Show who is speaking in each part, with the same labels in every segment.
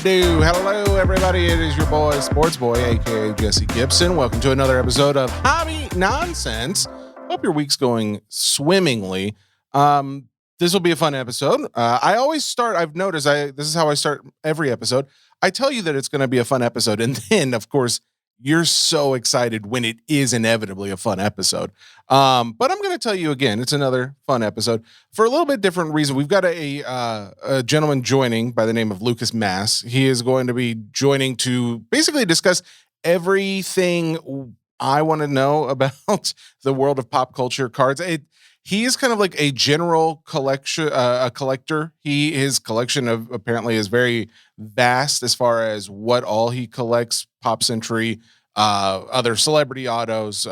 Speaker 1: do? Hello, everybody. It is your boy, Sports Boy, aka Jesse Gibson. Welcome to another episode of Hobby Nonsense. Hope your week's going swimmingly. This will be a fun episode. I always start, I've noticed, this is how I start every episode. I tell you that it's going to be a fun episode, and then, of course, you're so excited when it is inevitably a fun episode. But I'm going to tell you again, it's another fun episode for a little bit different reason. We've got a gentleman joining by the name of Lucas Mast. He is going to be joining to basically discuss everything I want to know about the world of pop culture cards. He is kind of like a general collector. His collection of apparently is very vast as far as what all he collects: Pop Century, other celebrity autos,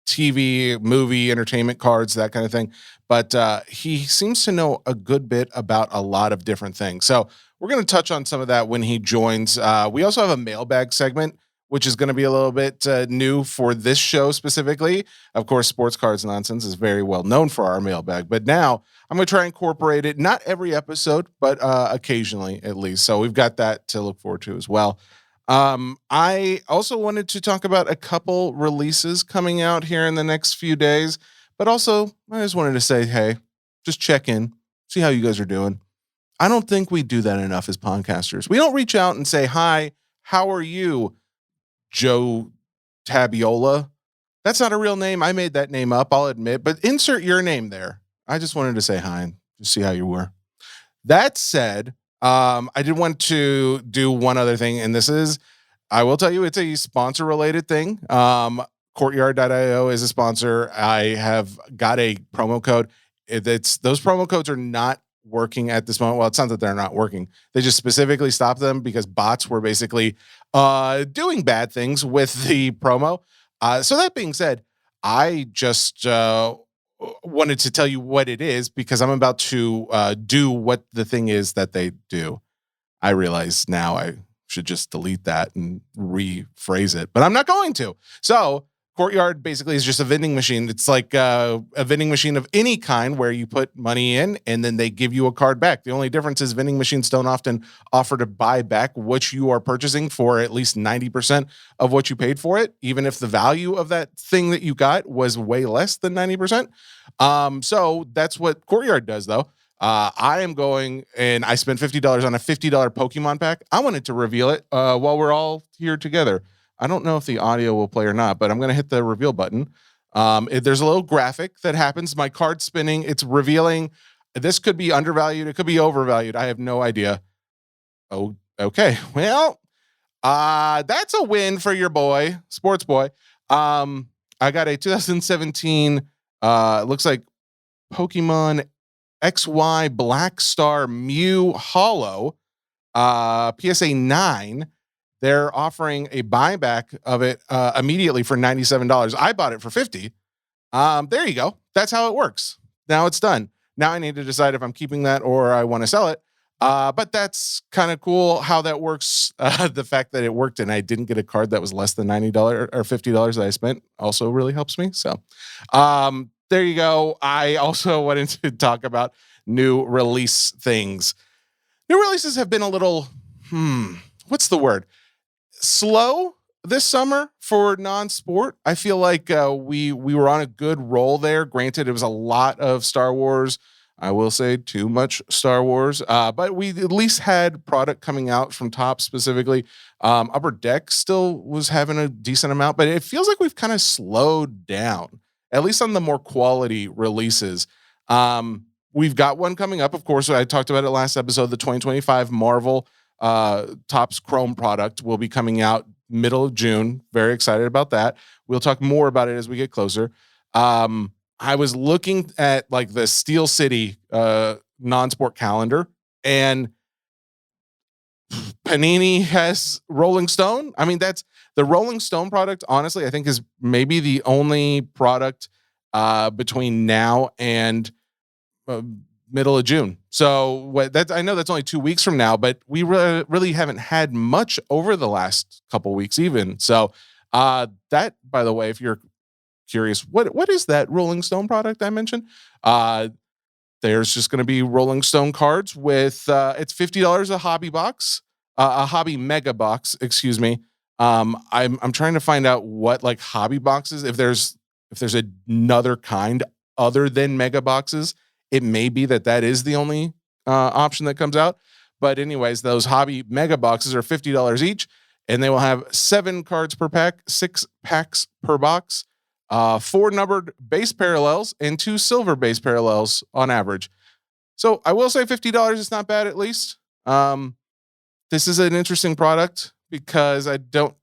Speaker 1: TV, movie, entertainment cards, that kind of thing. But he seems to know a good bit about a lot of different things. So we're going to touch on some of that when he joins. We also have a mailbag segment, which is going to be a little bit new for this show specifically. Of course, Sports Cards Nonsense is very well known for our mailbag, but now I'm going to try and incorporate it, not every episode, but occasionally at least. So we've got that to look forward to as well. I also wanted to talk about a couple releases coming out here in the next few days, but also I just wanted to say, hey, just check in, see how you guys are doing. I don't think we do that enough as podcasters. We don't reach out and say, hi, how are you, Joe Tabiola? That's not a real name. I made that name up, I'll admit, but insert your name there. I just wanted to say hi and just see how you were. That said, I did want to do one other thing, and this is, I will tell you, it's a sponsor related thing. Courtyard.io is a sponsor. I have got a promo code. Those promo codes are not working at this moment. Well, it's not that they're not working. They just specifically stopped them because bots were basically doing bad things with the promo. So that being said, I just wanted to tell you what it is because I'm about to do what the thing is that they do. I realize now I should just delete that and rephrase it, but I'm not going to. So Courtyard basically is just a vending machine. It's like a vending machine of any kind where you put money in and then they give you a card back. The only difference is vending machines don't often offer to buy back what you are purchasing for at least 90% of what you paid for it, even if the value of that thing that you got was way less than 90%. So that's what Courtyard does, though. I am going and I spent $50 on a $50 Pokemon pack. I wanted to reveal it while we're all here together. I don't know if the audio will play or not, but I'm going to hit the reveal button. There's a little graphic that happens. My card spinning. It's revealing. This could be undervalued. It could be overvalued. I have no idea. Oh, okay. Well, that's a win for your boy, Sports Boy. I got a 2017, looks like Pokemon XY Black Star Mew Hollow, PSA 9. They're offering a buyback of it immediately for $97. I bought it for $50. There you go. That's how it works. Now it's done. Now I need to decide if I'm keeping that or I want to sell it. But that's kind of cool how that works. The fact that it worked and I didn't get a card that was less than $90 or $50 that I spent also really helps me. So there you go. I also wanted to talk about new release things. New releases have been a little, what's the word? Slow this summer for non-sport. I feel like we were on a good roll there. Granted, it was a lot of Star Wars. I will say too much Star Wars, but we at least had product coming out from Top specifically. Upper Deck still was having a decent amount, but it feels like we've kind of slowed down, at least on the more quality releases. We've got one coming up, of course. I talked about it last episode. The 2025 Marvel Topps Chrome product will be coming out middle of June. Very excited about that. We'll talk more about it as we get closer. I was looking at like the Steel City non-sport calendar, and Panini has Rolling Stone. I mean, that's the Rolling Stone product. Honestly, I think is maybe the only product between now and middle of June. So I know that's only 2 weeks from now, but we really haven't had much over the last couple weeks even. So that, by the way, if you're curious, what is that Rolling Stone product I mentioned? There's just going to be Rolling Stone cards with it's $50 a hobby box. a hobby mega box, excuse me. I'm trying to find out what like hobby boxes, if there's another kind other than mega boxes. It may be that is the only option that comes out. But anyways, those hobby mega boxes are $50 each, and they will have 7 cards per pack, 6 packs per box, 4 numbered base parallels, and 2 silver base parallels on average. So I will say $50 is not bad, at least. This is an interesting product because I don't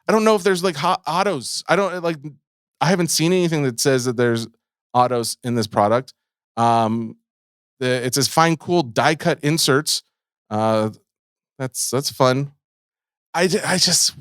Speaker 1: know if there's like hot autos. I haven't seen anything that says that there's autos in this product. It says fine cool die cut inserts. That's fun. I just,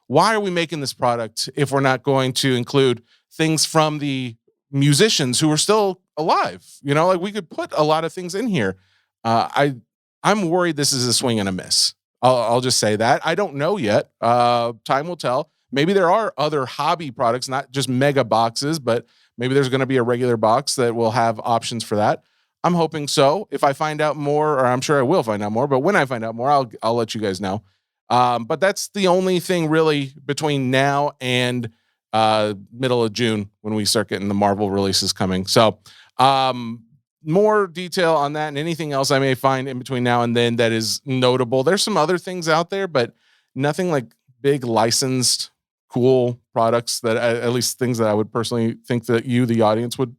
Speaker 1: why are we making this product if we're not going to include things from the musicians who are still alive? Like we could put a lot of things in here. I'm worried this is a swing and a miss. I'll just say that. I don't know yet. Time will tell. Maybe there are other hobby products, not just mega boxes, but maybe there's going to be a regular box that will have options for that. I'm hoping so. If I find out more, or I'm sure I will find out more, but when I find out more, I'll let you guys know. But that's the only thing really between now and middle of June when we start getting the Marvel releases coming. So more detail on that and anything else I may find in between now and then that is notable. There's some other things out there, but nothing like big licensed cool products that at least things that I would personally think that you, the audience, would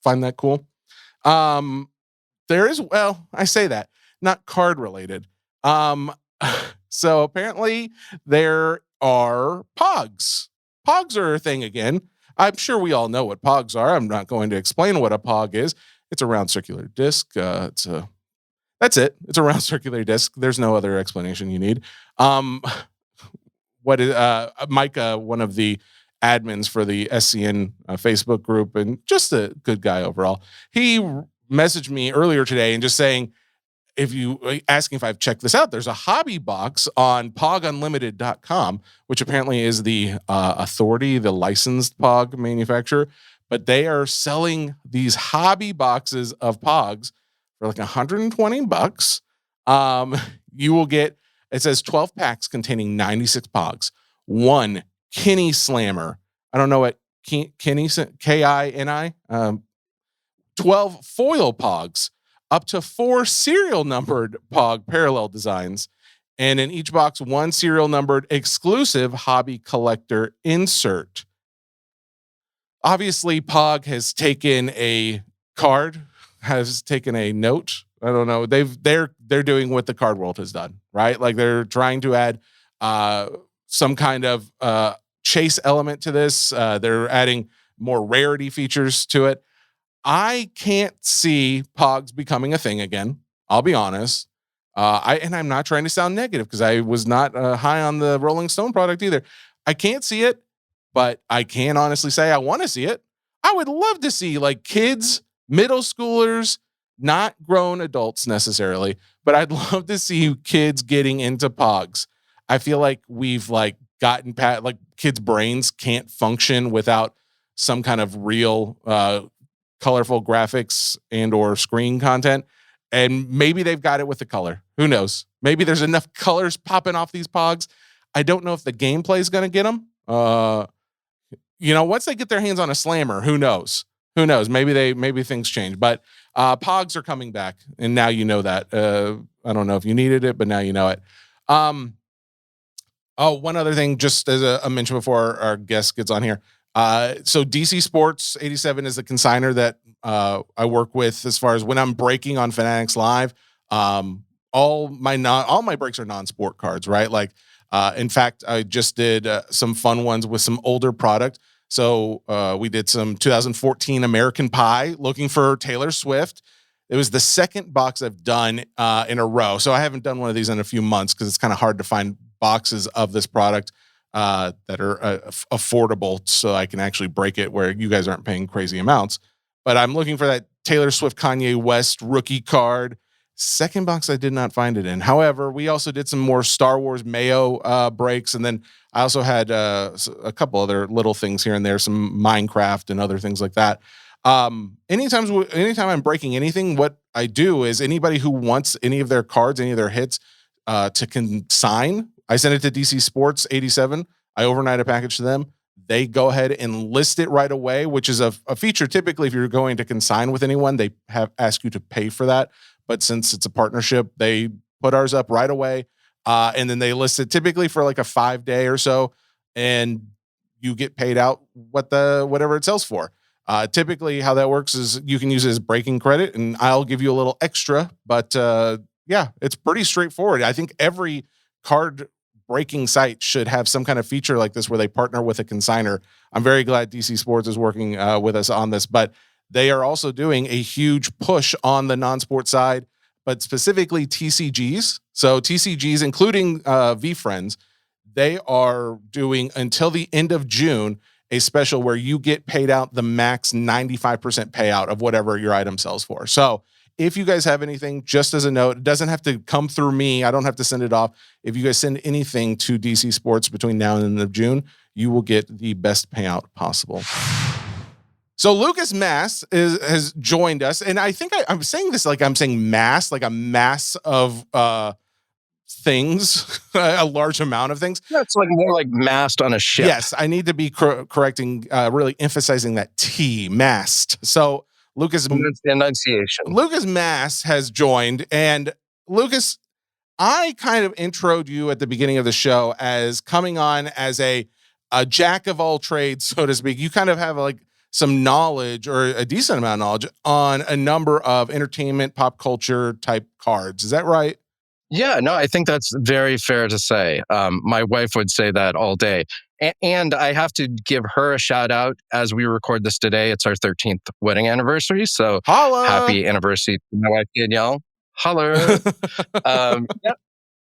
Speaker 1: find that cool. There is, well, I say that, not card related. So apparently there are Pogs. Pogs are a thing again. I'm sure we all know what Pogs are. I'm not going to explain what a Pog is. It's a round circular disc. That's it. It's a round circular disc. There's no other explanation you need. What is Micah, one of the admins for the SCN Facebook group, and just a good guy overall. He messaged me earlier today and just saying, asking if I've checked this out, there's a hobby box on pogunlimited.com, which apparently is the authority, the licensed Pog manufacturer, but they are selling these hobby boxes of Pogs for like $120. You will get, it says 12 packs containing 96 Pogs, 1 Kenny Slammer. I don't know what Kenny, Kini, 12 foil Pogs, up to 4 serial numbered Pog parallel designs, and in each box, 1 serial numbered exclusive hobby collector insert. Obviously, Pog has taken a card, has taken a note. I don't know. They're doing what the card world has done, right? Like they're trying to add some kind of chase element to this. They're adding more rarity features to it. I can't see Pogs becoming a thing again. I'll be honest. I'm not trying to sound negative because I was not high on the Rolling Stone product either. I can't see it, but I can honestly say I want to see it. I would love to see like kids, middle schoolers, not grown adults necessarily, but I'd love to see kids getting into Pogs. I feel like we've like gotten past, like kids' brains can't function without some kind of real colorful graphics and or screen content. And maybe they've got it with the color. Who knows? Maybe there's enough colors popping off these Pogs. I don't know if the gameplay is going to get them. Once they get their hands on a slammer, who knows? Who knows? Maybe things change. But Pogs are coming back, and now you know that. I don't know if you needed it, but now you know it. One other thing, just as a mention before our guest gets on here. So DC Sports 87 is the consignor that I work with as far as when I'm breaking on Fanatics Live. All my breaks are non-sport cards, right? Like, in fact, I just did some fun ones with some older product. So we did some 2014 American Pie looking for Taylor Swift. It was the second box I've done in a row. So I haven't done one of these in a few months because it's kind of hard to find boxes of this product that are affordable so I can actually break it where you guys aren't paying crazy amounts. But I'm looking for that Taylor Swift Kanye West rookie card. Second box I did not find it in. However, we also did some more Star Wars Mayo breaks, and then I also had a couple other little things here and there, some Minecraft and other things like that. Anytime I'm breaking anything, what I do is anybody who wants any of their cards, any of their hits, to consign. I send it to DC Sports 87. I overnight a package to them. They go ahead and list it right away, which is a feature. Typically, if you're going to consign with anyone, they ask you to pay for that. But since it's a partnership, they put ours up right away. And then they list it typically for like a 5-day or so. And you get paid out whatever it sells for. Typically how that works is you can use it as breaking credit and I'll give you a little extra, but yeah, it's pretty straightforward. I think every card breaking site should have some kind of feature like this where they partner with a consigner. I'm very glad DC Sports is working with us on this, but they are also doing a huge push on the non-sport side, but specifically TCGs. So TCGs, including VFriends, they are doing until the end of June a special where you get paid out the max 95% payout of whatever your item sells for. So if you guys have anything, just as a note, it doesn't have to come through me. I don't have to send it off. If you guys send anything to DC Sports between now and the end of June, you will get the best payout possible. So Lucas Mast has joined us, and I think I'm saying this like I'm saying mass, like a mass of things, a large amount of things.
Speaker 2: Yeah, it's like more like mast on a ship.
Speaker 1: Yes, I need to be correcting, really emphasizing that T, mast. So Lucas
Speaker 2: enunciation.
Speaker 1: Lucas Mast has joined, and Lucas, I kind of introed you at the beginning of the show as coming on as a jack of all trades, so to speak. You kind of have like some knowledge or a decent amount of knowledge on a number of entertainment, pop culture type cards. Is that right?
Speaker 2: Yeah, no, I think that's very fair to say. My wife would say that all day. And I have to give her a shout out as we record this today. It's our 13th wedding anniversary. So
Speaker 1: Holla!
Speaker 2: Happy anniversary to my wife, Danielle. Holler. Yeah.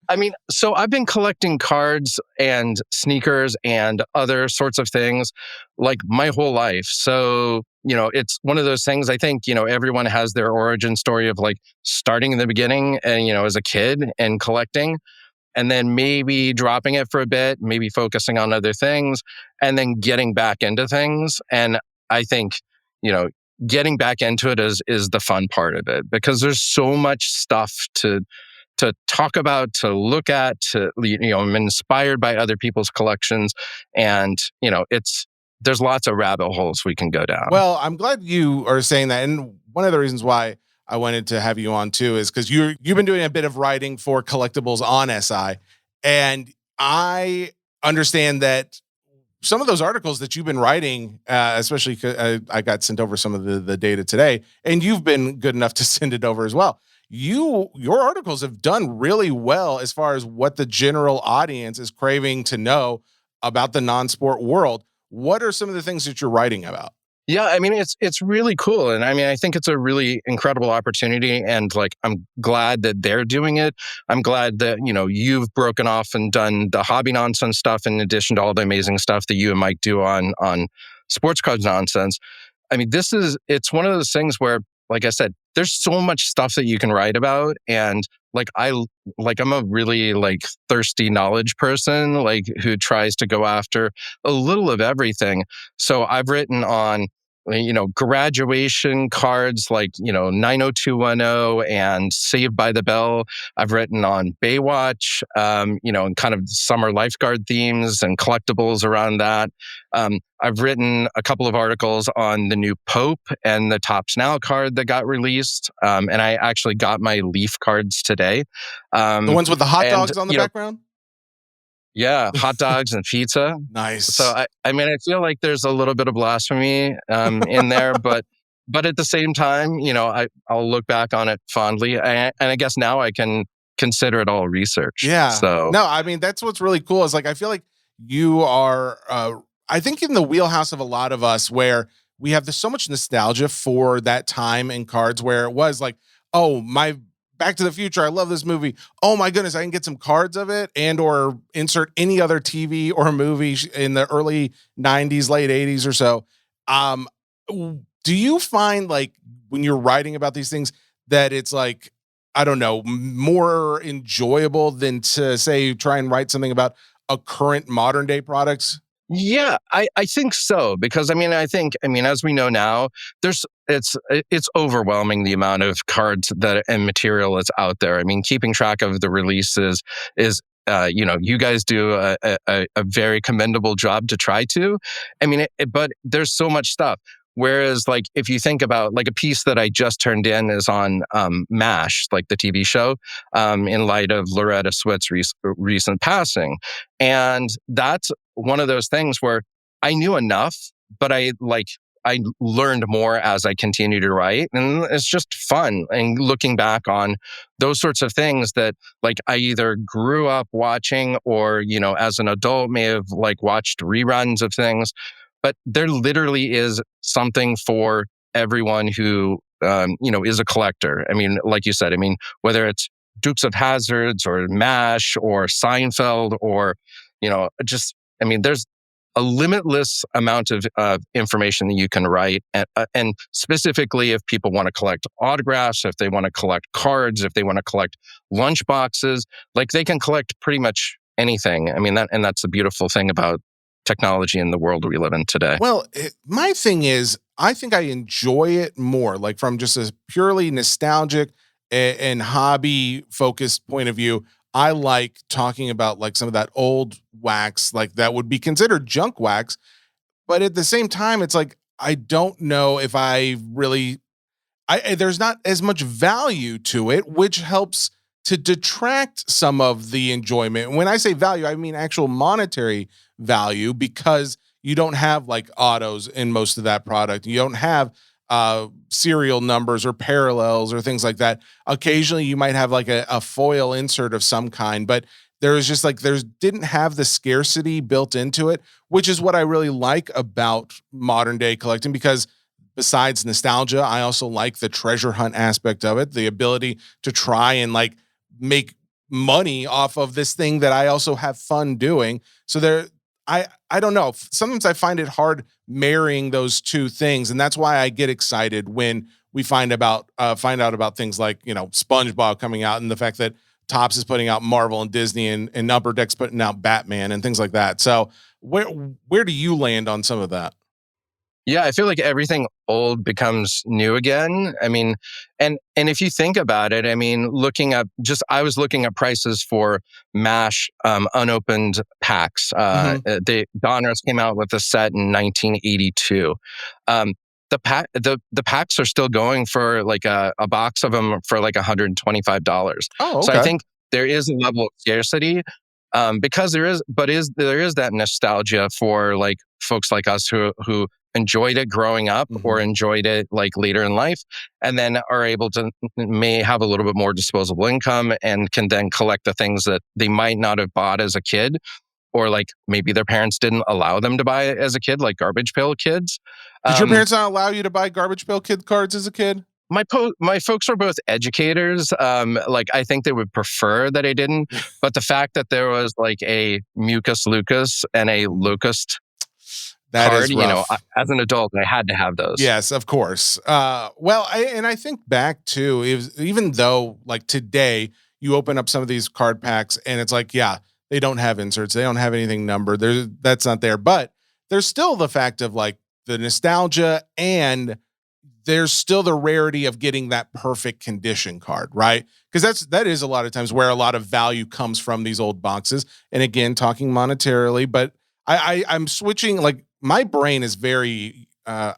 Speaker 2: I mean, so I've been collecting cards and sneakers and other sorts of things like my whole life. So, it's one of those things I think, everyone has their origin story of like starting in the beginning and, as a kid and collecting and then maybe dropping it for a bit, maybe focusing on other things and then getting back into things. And I think, getting back into it is the fun part of it because there's so much stuff to talk about, to look at, I'm inspired by other people's collections. And, there's lots of rabbit holes we can go down.
Speaker 1: Well, I'm glad you are saying that. And one of the reasons why I wanted to have you on too is because you've been doing a bit of writing for collectibles on SI. And I understand that some of those articles that you've been writing, especially I got sent over some of the data today, and you've been good enough to send it over as well. Your articles have done really well as far as what the general audience is craving to know about the non-sport world. What are some of the things that you're writing about?
Speaker 2: Yeah, I mean, it's really cool. And I mean, I think it's a really incredible opportunity. And like, I'm glad that they're doing it. I'm glad that, you've broken off and done the hobby nonsense stuff in addition to all the amazing stuff that you and Mike do on sports cards nonsense. I mean, it's one of those things where, like I said, there's so much stuff that you can write about. And I'm a really thirsty knowledge person, who tries to go after a little of everything. So I've written on, graduation cards 90210 and Saved by the Bell. I've written on Baywatch, and kind of summer lifeguard themes and collectibles around that. I've written a couple of articles on the new Pope and the Topps Now card that got released. And I actually got my Leaf cards today.
Speaker 1: The ones with the hot dogs on the background?
Speaker 2: Yeah, hot dogs and pizza.
Speaker 1: Nice.
Speaker 2: So I mean, I feel like there's a little bit of blasphemy in there, but at the same time, I'll look back on it fondly, and I guess now I can consider it all research.
Speaker 1: Yeah.
Speaker 2: So
Speaker 1: no, I mean that's what's really cool is I feel like you are, I think in the wheelhouse of a lot of us where we have so much nostalgia for that time in cards where it was like, oh my. Back to the Future. I love this movie. Oh my goodness, I can get some cards of it and or insert any other TV or movie in the early 90s, late 80s or so. Do you find when you're writing about these things that it's I don't know, more enjoyable than to say try and write something about a current modern day products?
Speaker 2: Yeah, I think so because as we know now, there's it's overwhelming the amount of cards that and material that's out there. I mean, keeping track of the releases is you guys do a very commendable job to try to. But there's so much stuff. Whereas, like, if you think about like a piece that I just turned in is on MASH, like the TV show, in light of Loretta Swit's recent passing, and that's one of those things where I knew enough, but I learned more as I continued to write. And it's just fun. And looking back on those sorts of things that like I either grew up watching or, as an adult may have like watched reruns of things. But there literally is something for everyone who, is a collector. I mean, like you said, whether it's Dukes of Hazzards or MASH or Seinfeld or, there's a limitless amount of information that you can write. And specifically, if people want to collect autographs, if they want to collect cards, if they want to collect lunch boxes, like they can collect pretty much anything. That's the beautiful thing about technology in the world we live in today.
Speaker 1: Well, my thing is, I think I enjoy it more, like from just a purely nostalgic and hobby focused point of view. I like talking about like some of that old wax, like that would be considered junk wax. But at the same time, it's like, I don't know if I really there's not as much value to it, which helps to detract some of the enjoyment. When I say value, I mean actual monetary value, because you don't have like autos in most of that product. You don't have serial numbers or parallels or things like that. Occasionally you might have like a foil insert of some kind, but there was just like there's didn't have the scarcity built into it, which is what I really like about modern day collecting, because besides nostalgia, I also like the treasure hunt aspect of it, the ability to try and like make money off of this thing that I also have fun doing. So I don't know. Sometimes I find it hard marrying those two things, and that's why I get excited when we find out about things like SpongeBob coming out, and the fact that Topps is putting out Marvel and Disney, and Upper Deck's putting out Batman and things like that. So where do you land on some of that?
Speaker 2: Yeah, I feel like everything old becomes new again. And if you think about it, I was looking at prices for MASH unopened packs.
Speaker 1: Mm-hmm.
Speaker 2: Donruss came out with a set in 1982. The packs are still going for like a box of them for like $125.
Speaker 1: Oh,
Speaker 2: So I
Speaker 1: okay.
Speaker 2: think there is a level of scarcity. Because there is that nostalgia for like folks like us who enjoyed it growing up
Speaker 1: Mm-hmm.
Speaker 2: or enjoyed it like later in life, and then are able to may have a little bit more disposable income and can then collect the things that they might not have bought as a kid, or like maybe their parents didn't allow them to buy it as a kid, like Garbage Pail Kids.
Speaker 1: Did your
Speaker 2: Um,
Speaker 1: parents not allow you to buy Garbage Pail Kid cards as a kid?
Speaker 2: my folks are both educators. Like I think they would prefer that I didn't, but the fact that there was like a Mucus Lucas and a Locust
Speaker 1: That
Speaker 2: card,
Speaker 1: is rough.
Speaker 2: as an adult, I had to have those.
Speaker 1: Yes, of course. I think back to even though like today you open up some of these card packs and it's like, yeah, they don't have inserts, they don't have anything numbered. That's not there, but there's still the fact of like the nostalgia, and there's still the rarity of getting that perfect condition card, right? Because that is a lot of times where a lot of value comes from these old boxes. And again, talking monetarily, but I'm switching. Like my brain is very I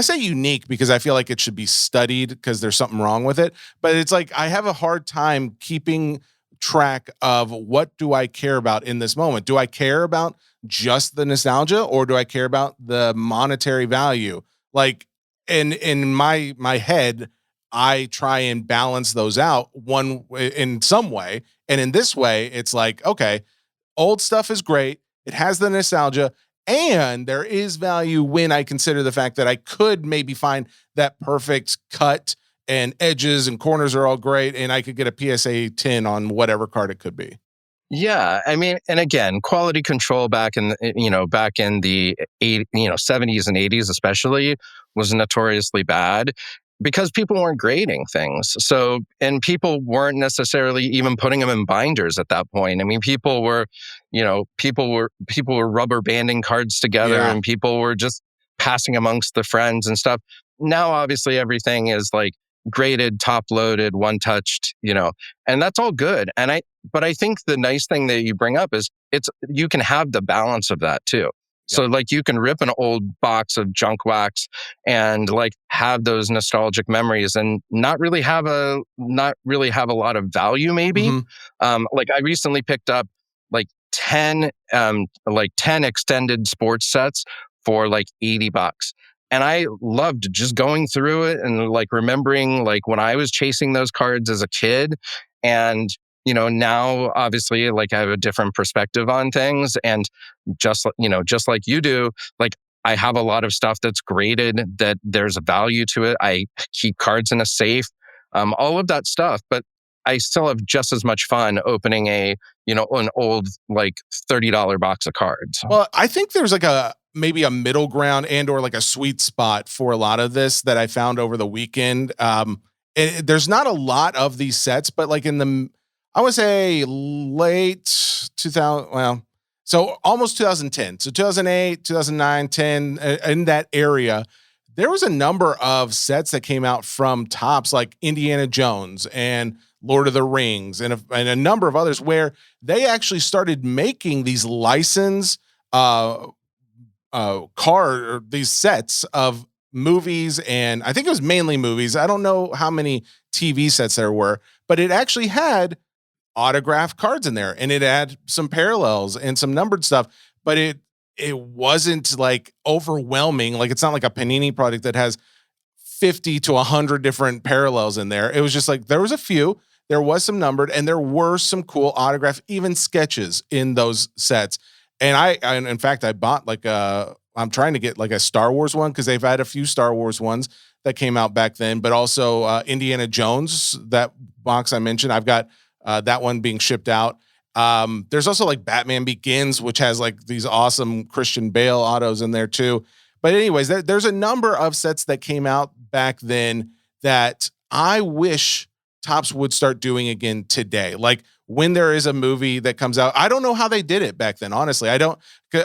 Speaker 1: say unique because I feel like it should be studied because there's something wrong with it. But it's like I have a hard time keeping track of what do I care about in this moment. Do I care about just the nostalgia, or do I care about the monetary value? Like in my head, I try and balance those out in some way. And in this way, it's like, okay, old stuff is great. It has the nostalgia, and there is value when I consider the fact that I could maybe find that perfect cut, and edges and corners are all great, and I could get a PSA 10 on whatever card it could be.
Speaker 2: Yeah, and again, quality control back in the 70s and 80s especially was notoriously bad. because people weren't grading things. So, and people weren't necessarily even putting them in binders at that point. I mean, people were rubber banding cards together,
Speaker 1: Yeah.
Speaker 2: and people were just passing amongst the friends and stuff. Now, obviously, everything is like graded, top loaded, one touched, and that's all good. But I think the nice thing that you bring up is you can have the balance of that too. So like you can rip an old box of junk wax and like have those nostalgic memories and not really have a lot of value maybe. Like I recently picked up like 10 extended sports sets for like $80. And I loved just going through it and like remembering like when I was chasing those cards as a kid. And now obviously like I have a different perspective on things, and just like you do, like I have a lot of stuff that's graded, that there's a value to it. I keep cards in a safe, all of that stuff, but I still have just as much fun opening an old like $30 box of cards.
Speaker 1: Well, I think there's like maybe a middle ground and or like a sweet spot for a lot of this that I found over the weekend. There's not a lot of these sets, but like I would say late 2000, well, so almost 2010. So 2008, 2009, 10, in that area, there was a number of sets that came out from Topps, like Indiana Jones and Lord of the Rings and a number of others, where they actually started making these license these sets of movies, and I think it was mainly movies. I don't know how many TV sets there were, but it actually had autographed cards in there, and it had some parallels and some numbered stuff, but it wasn't like overwhelming. Like it's not like a Panini product that has 50 to 100 different parallels in there. It was just like there was a few, there was some numbered, and there were some cool autograph, even sketches in those sets. And in fact, I bought like I'm trying to get like a Star Wars one, because they've had a few Star Wars ones that came out back then, but also Indiana Jones, that box I mentioned. I've got that one being shipped out. There's also like Batman Begins, which has like these awesome Christian Bale autos in there too. But anyways, there's a number of sets that came out back then that I wish Topps would start doing again today. Like when there is a movie that comes out, I don't know how they did it back then. Honestly, I don't.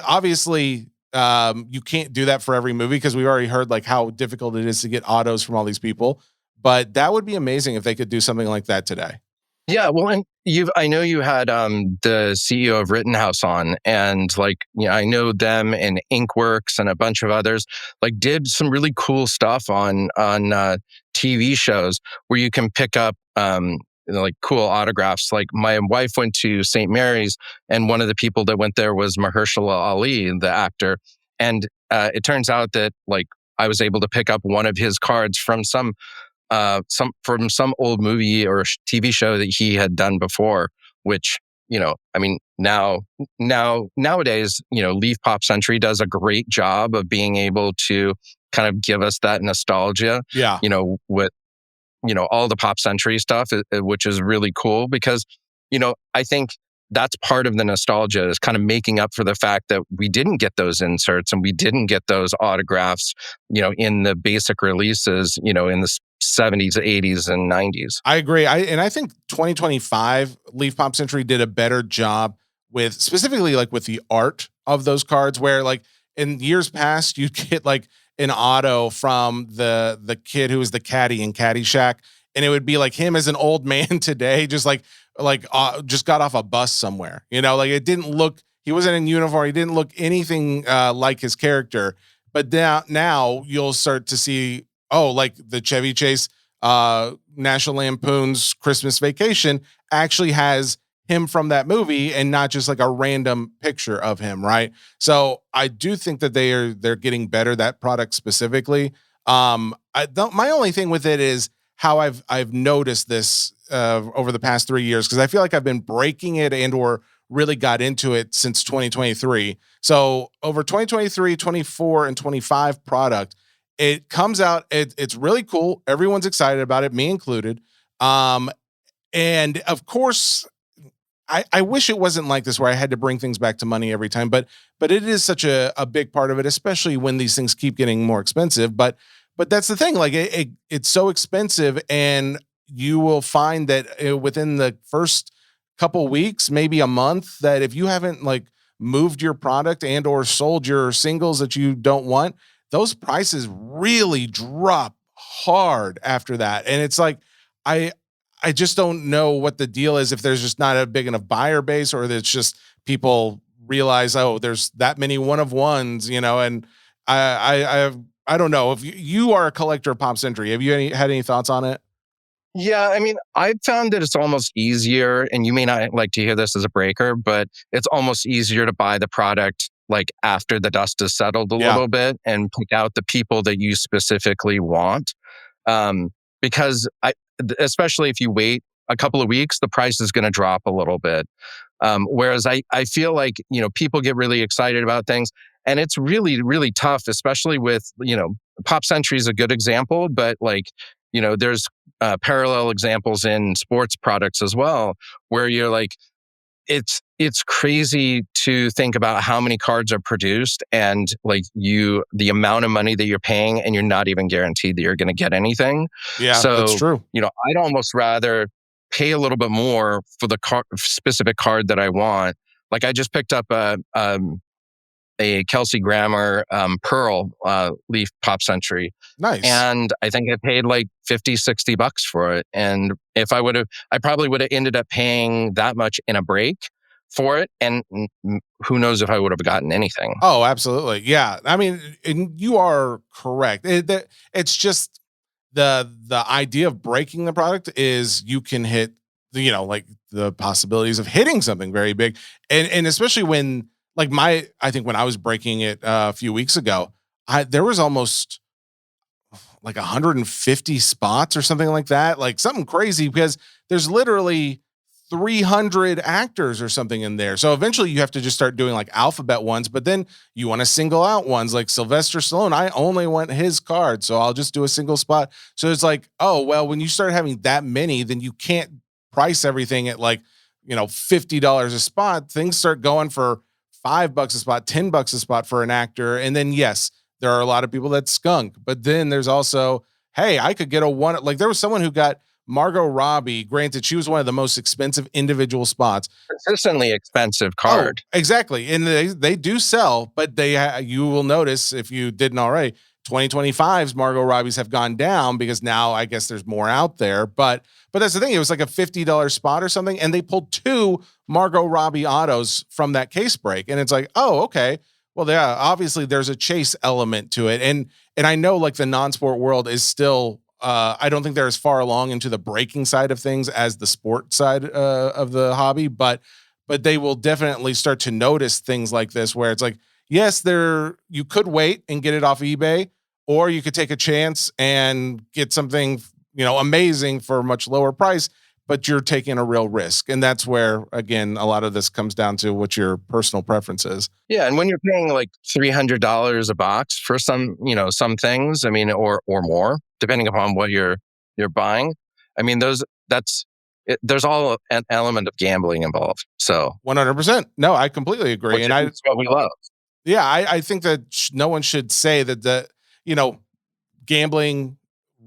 Speaker 1: Obviously, you can't do that for every movie, because we've already heard like how difficult it is to get autos from all these people. But that would be amazing if they could do something like that today.
Speaker 2: Yeah, well, and I know you had the CEO of Rittenhouse on, and like, I know them and Inkworks and a bunch of others like did some really cool stuff on TV shows where you can pick up like cool autographs. Like my wife went to St. Mary's, and one of the people that went there was Mahershala Ali, the actor, and it turns out that like I was able to pick up one of his cards from some old movie or TV show that he had done before, which, I mean, nowadays, Leaf Pop Century does a great job of being able to kind of give us that nostalgia,
Speaker 1: Yeah.
Speaker 2: With, all the Pop Century stuff, which is really cool, because, I think that's part of the nostalgia, is kind of making up for the fact that we didn't get those inserts and we didn't get those autographs, in the basic releases, in the 70s, 80s, and 90s.
Speaker 1: I agree. I think 2025 Leaf Pop Century did a better job with specifically like with the art of those cards, where like in years past you'd get like an auto from the kid who was the caddy in Caddyshack, and it would be like him as an old man today, just just got off a bus somewhere. Like it didn't look, he wasn't in uniform, he didn't look anything like his character. But now you'll start to see, like the Chevy Chase National Lampoon's Christmas Vacation actually has him from that movie, and not just like a random picture of him, right? So I do think that they're getting better, that product specifically. My only thing with it is how I've noticed this over the past 3 years, because I feel like I've been breaking it and or really got into it since 2023. So over 2023, 24, and 25 product, it comes out. It's really cool. Everyone's excited about it, me included. And of course, I wish it wasn't like this where I had to bring things back to money every time, but it is such a big part of it, especially when these things keep getting more expensive. But but that's the thing. Like it's so expensive, and you will find that within the first couple weeks, maybe a month, that if you haven't like moved your product and or sold your singles that you don't want, those prices really drop hard after that. And it's like I I just don't know what the deal is, if there's just not a big enough buyer base, or that it's just people realize, oh, there's that many one of ones, and I don't know if you are a collector of Pop Century. Have you had any thoughts on it?
Speaker 2: Yeah, I mean, I've found that it's almost easier, and you may not like to hear this as a breaker, but it's almost easier to buy the product like after the dust has settled a
Speaker 1: Yeah.
Speaker 2: little bit and pick out the people that you specifically want. Um, because especially if you wait a couple of weeks, the price is going to drop a little bit. Whereas I feel like, people get really excited about things, and it's really, really tough, especially with, Pop Century is a good example, but like, there's parallel examples in sports products as well, where you're like, it's crazy to think about how many cards are produced, and like the amount of money that you're paying, and you're not even guaranteed that you're going to get anything.
Speaker 1: Yeah, that's
Speaker 2: So,
Speaker 1: true.
Speaker 2: I'd almost rather pay a little bit more for the specific card that I want. Like I just picked up a Kelsey Grammer Pearl Leaf Pop Century.
Speaker 1: Nice.
Speaker 2: And I think I paid like 50, $60 for it. And if I probably would have ended up paying that much in a break for it. And who knows if I would have gotten anything.
Speaker 1: Oh, absolutely. Yeah. I mean, and you are correct. It's just the idea of breaking the product is you can hit like the possibilities of hitting something very big. And especially when like I think when I was breaking it a few weeks ago, there was almost like 150 spots or something like that, like something crazy, because there's literally 300 actors or something in there. So eventually you have to just start doing like alphabet ones, but then you want to single out ones like Sylvester Stallone. I only want his card, so I'll just do a single spot. So it's like, oh, well, when you start having that many, then you can't price everything at like, $50 a spot. Things start going for $5 a spot, $10 a spot for an actor. And then, yes, there are a lot of people that skunk, but then there's also, hey, I could get a one. Like there was someone who got Margot Robbie. Granted, she was one of the most expensive individual spots.
Speaker 2: Consistently expensive card.
Speaker 1: Oh, exactly. And they do sell, but you will notice, if you didn't already, 2025's Margot Robbie's have gone down because now I guess there's more out there. But that's the thing. It was like a $50 spot or something, and they pulled 2 Margot Robbie autos from that case break. And it's like, oh, okay. Well, yeah, obviously there's a chase element to it. And I know like the non-sport world is still, I don't think they're as far along into the breaking side of things as the sport side of the hobby, but they will definitely start to notice things like this, where it's like, yes, you could wait and get it off eBay, or you could take a chance and get something, amazing for a much lower price, but you're taking a real risk. And that's where, again, a lot of this comes down to what your personal preference is.
Speaker 2: Yeah, and when you're paying like $300 a box for some things, I mean, or more, depending upon what you're buying, I mean, there's all an element of gambling involved. So
Speaker 1: 100%. No, I completely agree. And
Speaker 2: it's what we love.
Speaker 1: Yeah, I think that no one should say that gambling,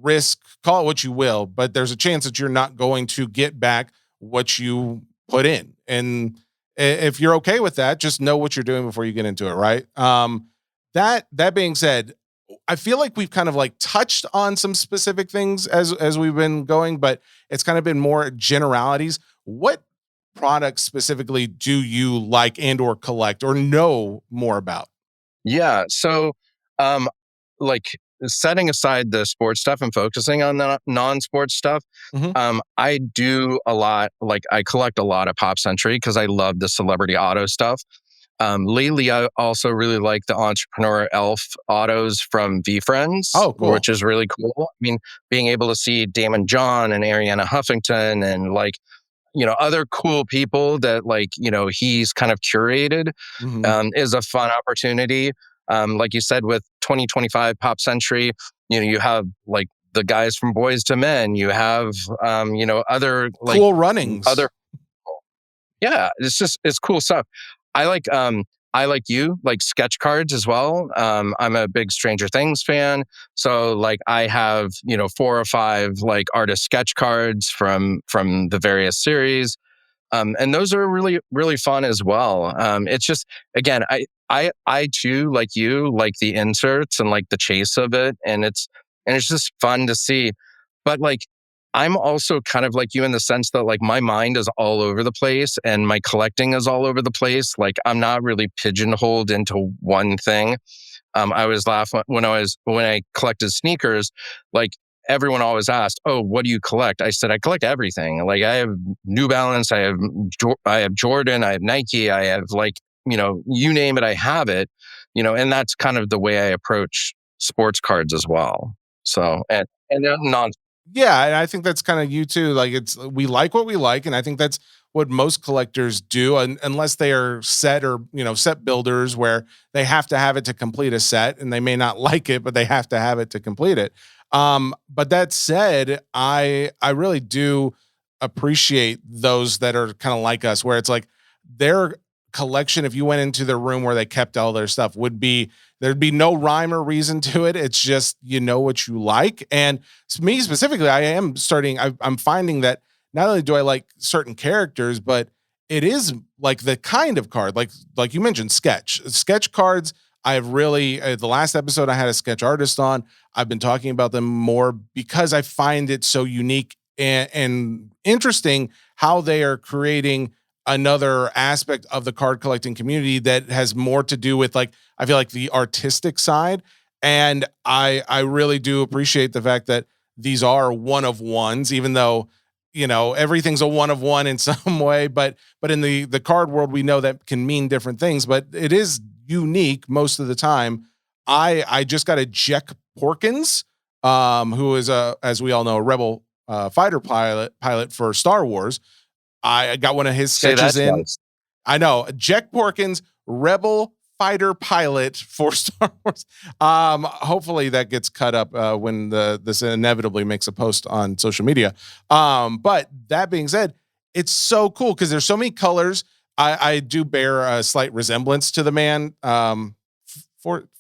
Speaker 1: risk, call it what you will, but there's a chance that you're not going to get back what you put in. And if you're okay with that, just know what you're doing before you get into it, right? That being said, I feel like we've kind of like touched on some specific things as we've been going, but it's kind of been more generalities. What products specifically do you like and or collect or know more about?
Speaker 2: Yeah. So, like setting aside the sports stuff and focusing on the non-sports stuff, I do a lot. Like I collect a lot of Pop Century because I love the celebrity auto stuff. Lately, I also really like the Entrepreneur Elf autos from VFriends,
Speaker 1: Oh, cool.
Speaker 2: which is really cool. I mean, being able to see Damon John and Ariana Huffington and like, other cool people that like, he's kind of curated is a fun opportunity. Like you said, with 2025 Pop Century, you have like the guys from Boys to Men, you have, other like
Speaker 1: cool runnings.
Speaker 2: Yeah, it's cool stuff. I like I, like you, like sketch cards as well. I'm a big Stranger Things fan. So like I have, 4 or 5 like artist sketch cards from the various series. And those are really, really fun as well. It's just, again, I too, like you, like the inserts and like the chase of it. And it's just fun to see. But like, I'm also kind of like you in the sense that like my mind is all over the place and my collecting is all over the place. Like I'm not really pigeonholed into one thing. I was laughing when I collected sneakers, like everyone always asked, "Oh, what do you collect?" I said, "I collect everything. Like I have New Balance, I have Jordan, I have Nike, I have like you name it, I have it." And that's kind of the way I approach sports cards as well. So and non
Speaker 1: Yeah, and I think that's kind of you too. Like we like what we like, and I think that's what most collectors do, unless they are set or set builders where they have to have it to complete a set, and they may not like it, but they have to have it to complete it. But that said, I really do appreciate those that are kind of like us, where it's like their collection. If you went into their room where they kept all their stuff, there'd be no rhyme or reason to it. It's just what you like, and me specifically, I'm finding that not only do I like certain characters, but it is like the kind of card, like you mentioned, sketch cards. I've really the last episode I had a sketch artist on. I've been talking about them more because I find it so unique and interesting how they are creating another aspect of the card collecting community that has more to do with, like, I feel like the artistic side. And I really do appreciate the fact that these are one of ones, even though everything's a one of one in some way. But in the card world, we know that can mean different things. But it is unique most of the time. I just got a Jack Porkins, who is as we all know, a rebel fighter pilot for Star Wars. I got one of his
Speaker 2: say
Speaker 1: sketches
Speaker 2: that
Speaker 1: in.
Speaker 2: twice.
Speaker 1: I know, Jack Porkins, rebel fighter pilot for Star Wars. Hopefully that gets cut up when this inevitably makes a post on social media. But that being said, it's so cool because there's so many colors. I do bear a slight resemblance to the man.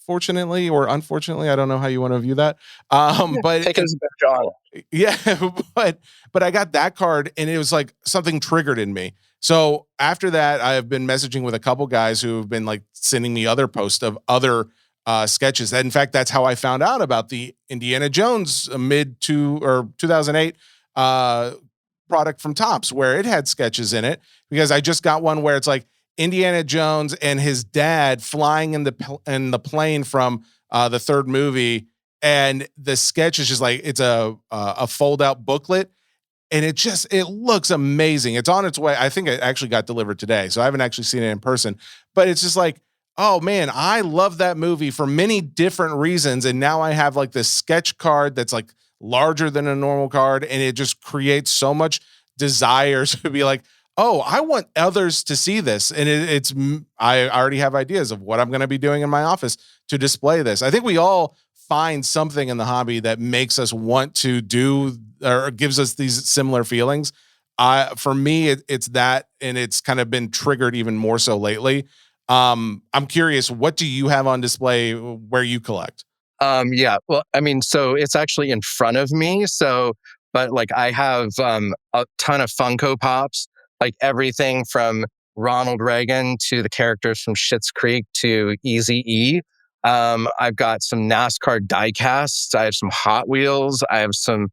Speaker 1: Fortunately or unfortunately, I don't know how you want to view that. But
Speaker 2: Take it as a bit, John.
Speaker 1: yeah, but I got that card and it was like something triggered in me. So after that, I have been messaging with a couple guys who have been like sending me other posts of other sketches. And in fact, that's how I found out about the Indiana Jones mid to or 2008 product from Topps, where it had sketches in it, because I just got one where it's like Indiana Jones and his dad flying in the plane from the third movie, and the sketch is just like it's a fold out booklet, and it looks amazing. It's on its way. I think it actually got delivered today, so I haven't actually seen it in person. But it's just like, oh man, I love that movie for many different reasons, and now I have like this sketch card that's like larger than a normal card, and it just creates so much desire to be like, oh, I want others to see this. And I already have ideas of what I'm going to be doing in my office to display this. I think we all find something in the hobby that makes us want to do or gives us these similar feelings. For me, it's that, and it's kind of been triggered even more so lately. I'm curious, what do you have on display where you collect?
Speaker 2: Yeah. Well, I mean, so it's actually in front of me. So, but like I have a ton of Funko Pops, like everything from Ronald Reagan to the characters from Schitt's Creek to Easy E. I've got some NASCAR die casts. I have some Hot Wheels. I have some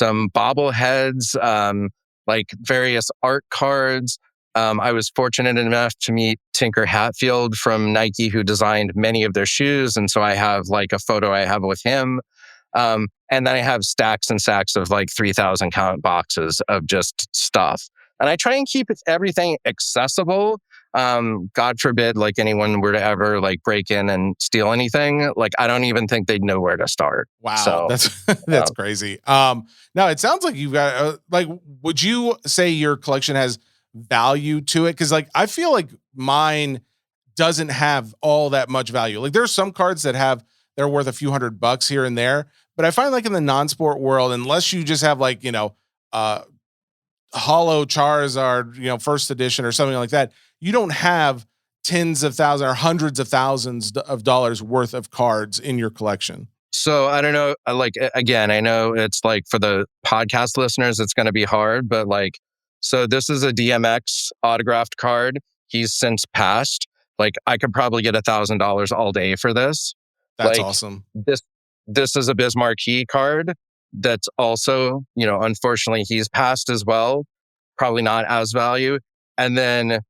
Speaker 2: bobbleheads, like various art cards. I was fortunate enough to meet Tinker Hatfield from Nike, who designed many of their shoes. And so I have like a photo I have with him. And then I have stacks and stacks of like 3,000 count boxes of just stuff. And I try and keep everything accessible. God forbid, like anyone were to ever like break in and steal anything. Like, I don't even think they'd know where to start.
Speaker 1: Wow,
Speaker 2: So,
Speaker 1: that's crazy. Now it sounds like you've got like, would you say your collection has value to it? Because like I feel like mine doesn't have all that much value. Like there's some cards that they're worth a few $100 here and there, but I find like in the non-sport world, unless you just have like Hollow Charizard, first edition or something like that, you don't have tens of thousands or hundreds of thousands of dollars worth of cards in your collection?
Speaker 2: So I don't know. Again, I know it's like for the podcast listeners, it's going to be hard, but like, so this is a DMX autographed card. He's since passed. Like, I could probably get $1,000 all day for this.
Speaker 1: That's
Speaker 2: Like
Speaker 1: awesome.
Speaker 2: this is a Biz Marquee card. That's also, unfortunately, he's passed as well. Probably not as value. And then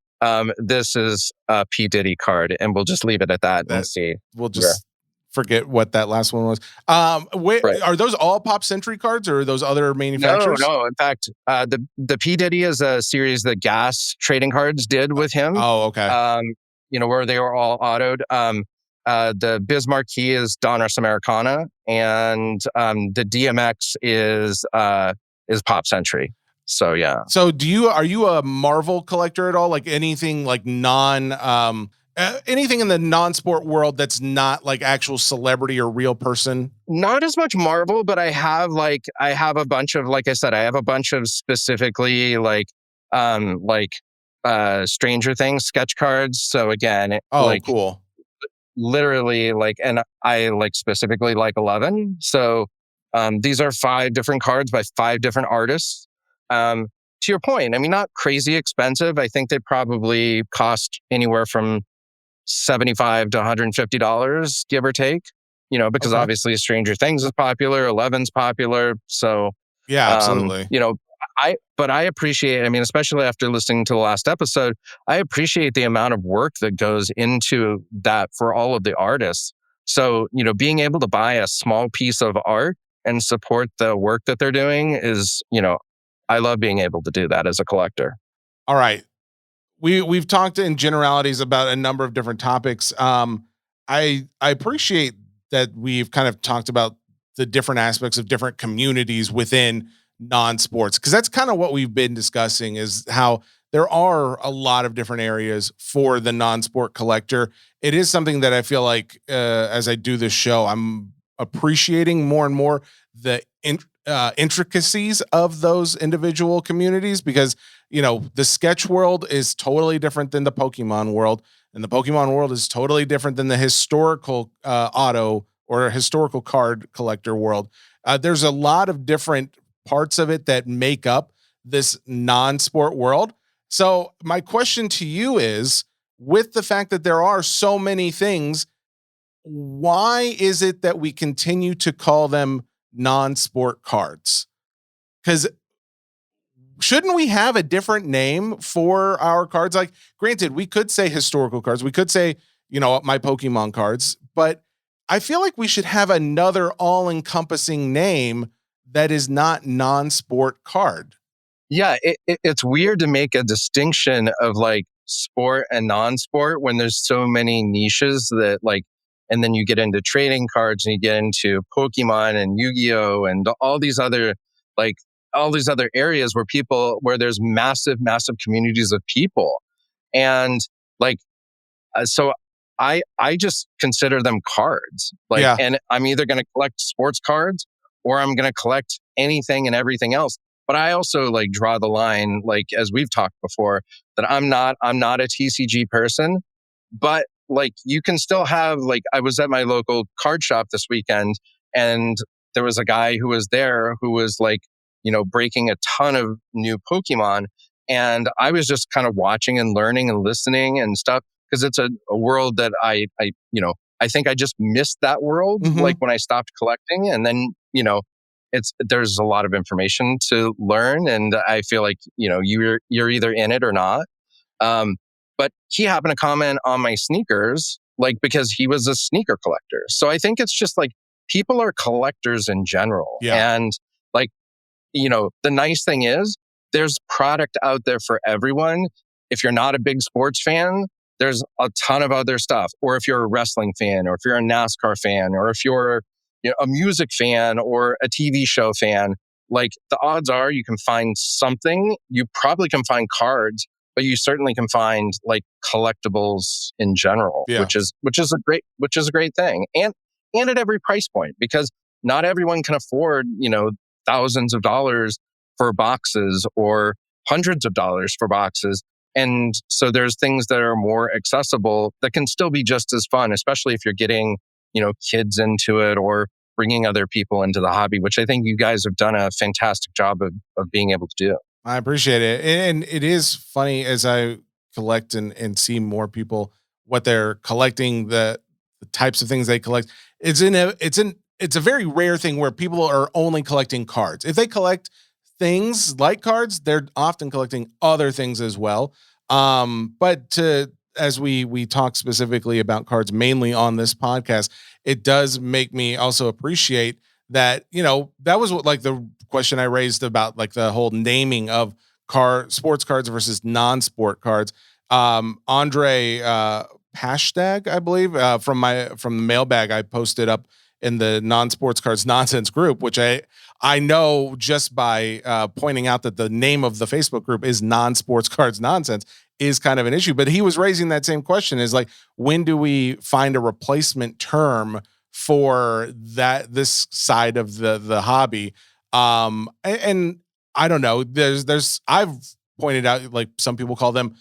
Speaker 2: this is a P Diddy card, and we'll just leave it at that and see.
Speaker 1: We'll just forget what that last one was.
Speaker 2: Right.
Speaker 1: Are those all Pop Century cards, or are those other manufacturers?
Speaker 2: No. In fact, the P Diddy is a series that Gas Trading Cards did with him.
Speaker 1: Oh, okay.
Speaker 2: Where they were all autoed. The Biz Marquee is Donruss Americana, and the DMX is Pop Century. So yeah.
Speaker 1: So are you a Marvel collector at all? Like anything like anything in the non-sport world that's not like actual celebrity or real person?
Speaker 2: Not as much Marvel, but I have a bunch of, like I said, I have a bunch of specifically Stranger Things sketch cards. So again,
Speaker 1: cool.
Speaker 2: Literally and I specifically 11. So these are 5 different cards by 5 different artists. To your point, I mean, not crazy expensive. I think they probably cost anywhere from $75 to $150, give or take, because obviously Stranger Things is popular, 11's popular. So
Speaker 1: yeah, absolutely.
Speaker 2: I appreciate, I mean, especially after listening to the last episode, I appreciate the amount of work that goes into that for all of the artists. So, being able to buy a small piece of art and support the work that they're doing is, I love being able to do that as a collector.
Speaker 1: All right. We've talked in generalities about a number of different topics. I appreciate that we've kind of talked about the different aspects of different communities within non-sports, because that's kind of what we've been discussing, is how there are a lot of different areas for the non-sport collector. It is something that I feel like as I do this show, I'm appreciating more and more the intricacies of those individual communities, because the sketch world is totally different than the Pokemon world, and the Pokemon world is totally different than the historical auto or historical card collector world. There's a lot of different parts of it that make up this non-sport world. So my question to you is, with the fact that there are so many things, why is it that we continue to call them non-sport cards? Because shouldn't we have a different name for our cards? Like, granted, we could say historical cards. We could say, my Pokemon cards, but I feel like we should have another all-encompassing name that is not non-sport card.
Speaker 2: Yeah, it's weird to make a distinction of sport and non-sport when there's so many niches that and then you get into trading cards and you get into Pokemon and Yu-Gi-Oh and all these other areas where there's massive communities of people. And so I just consider them cards. And I'm either going to collect sports cards or I'm going to collect anything and everything else. But I also draw the line, as we've talked before, that I'm not a TCG person, but you can still have, I was at my local card shop this weekend, and there was a guy who was there who was breaking a ton of new Pokemon. And I was just kind of watching and learning and listening and stuff, because it's a world that I think I just missed that world, when I stopped collecting. And then, there's a lot of information to learn, and I feel like, you're either in it or not. But he happened to comment on my sneakers, because he was a sneaker collector. So I think it's just people are collectors in general.
Speaker 1: Yeah.
Speaker 2: And the nice thing is there's product out there for everyone. If you're not a big sports fan, there's a ton of other stuff. Or if you're a wrestling fan, or if you're a NASCAR fan, or if you're a music fan or a TV show fan, the odds are you can find something. You probably can find cards, but you certainly can find collectibles in general, which is a great thing. And at every price point, because not everyone can afford, thousands of dollars for boxes or hundreds of dollars for boxes. And so there's things that are more accessible that can still be just as fun, especially if you're getting, kids into it or bringing other people into the hobby, which I think you guys have done a fantastic job of being able to do.
Speaker 1: I appreciate it. And it is funny as I collect and see more people what they're collecting, the types of things they collect. It's a very rare thing where people are only collecting cards. If they collect things like cards, they're often collecting other things as well. But as we talk specifically about cards mainly on this podcast, it does make me also appreciate that, that was what, like, the question I raised about, like, the whole naming of sports cards versus non-sport cards. Andre hashtag, I believe, from the mailbag I posted up in the non-sports cards nonsense group, which I know just by pointing out that the name of the Facebook group is non-sports cards nonsense is kind of an issue. But he was raising that same question, is like, when do we find a replacement term for this side of the hobby? And I don't know, I've pointed out, like, some people call them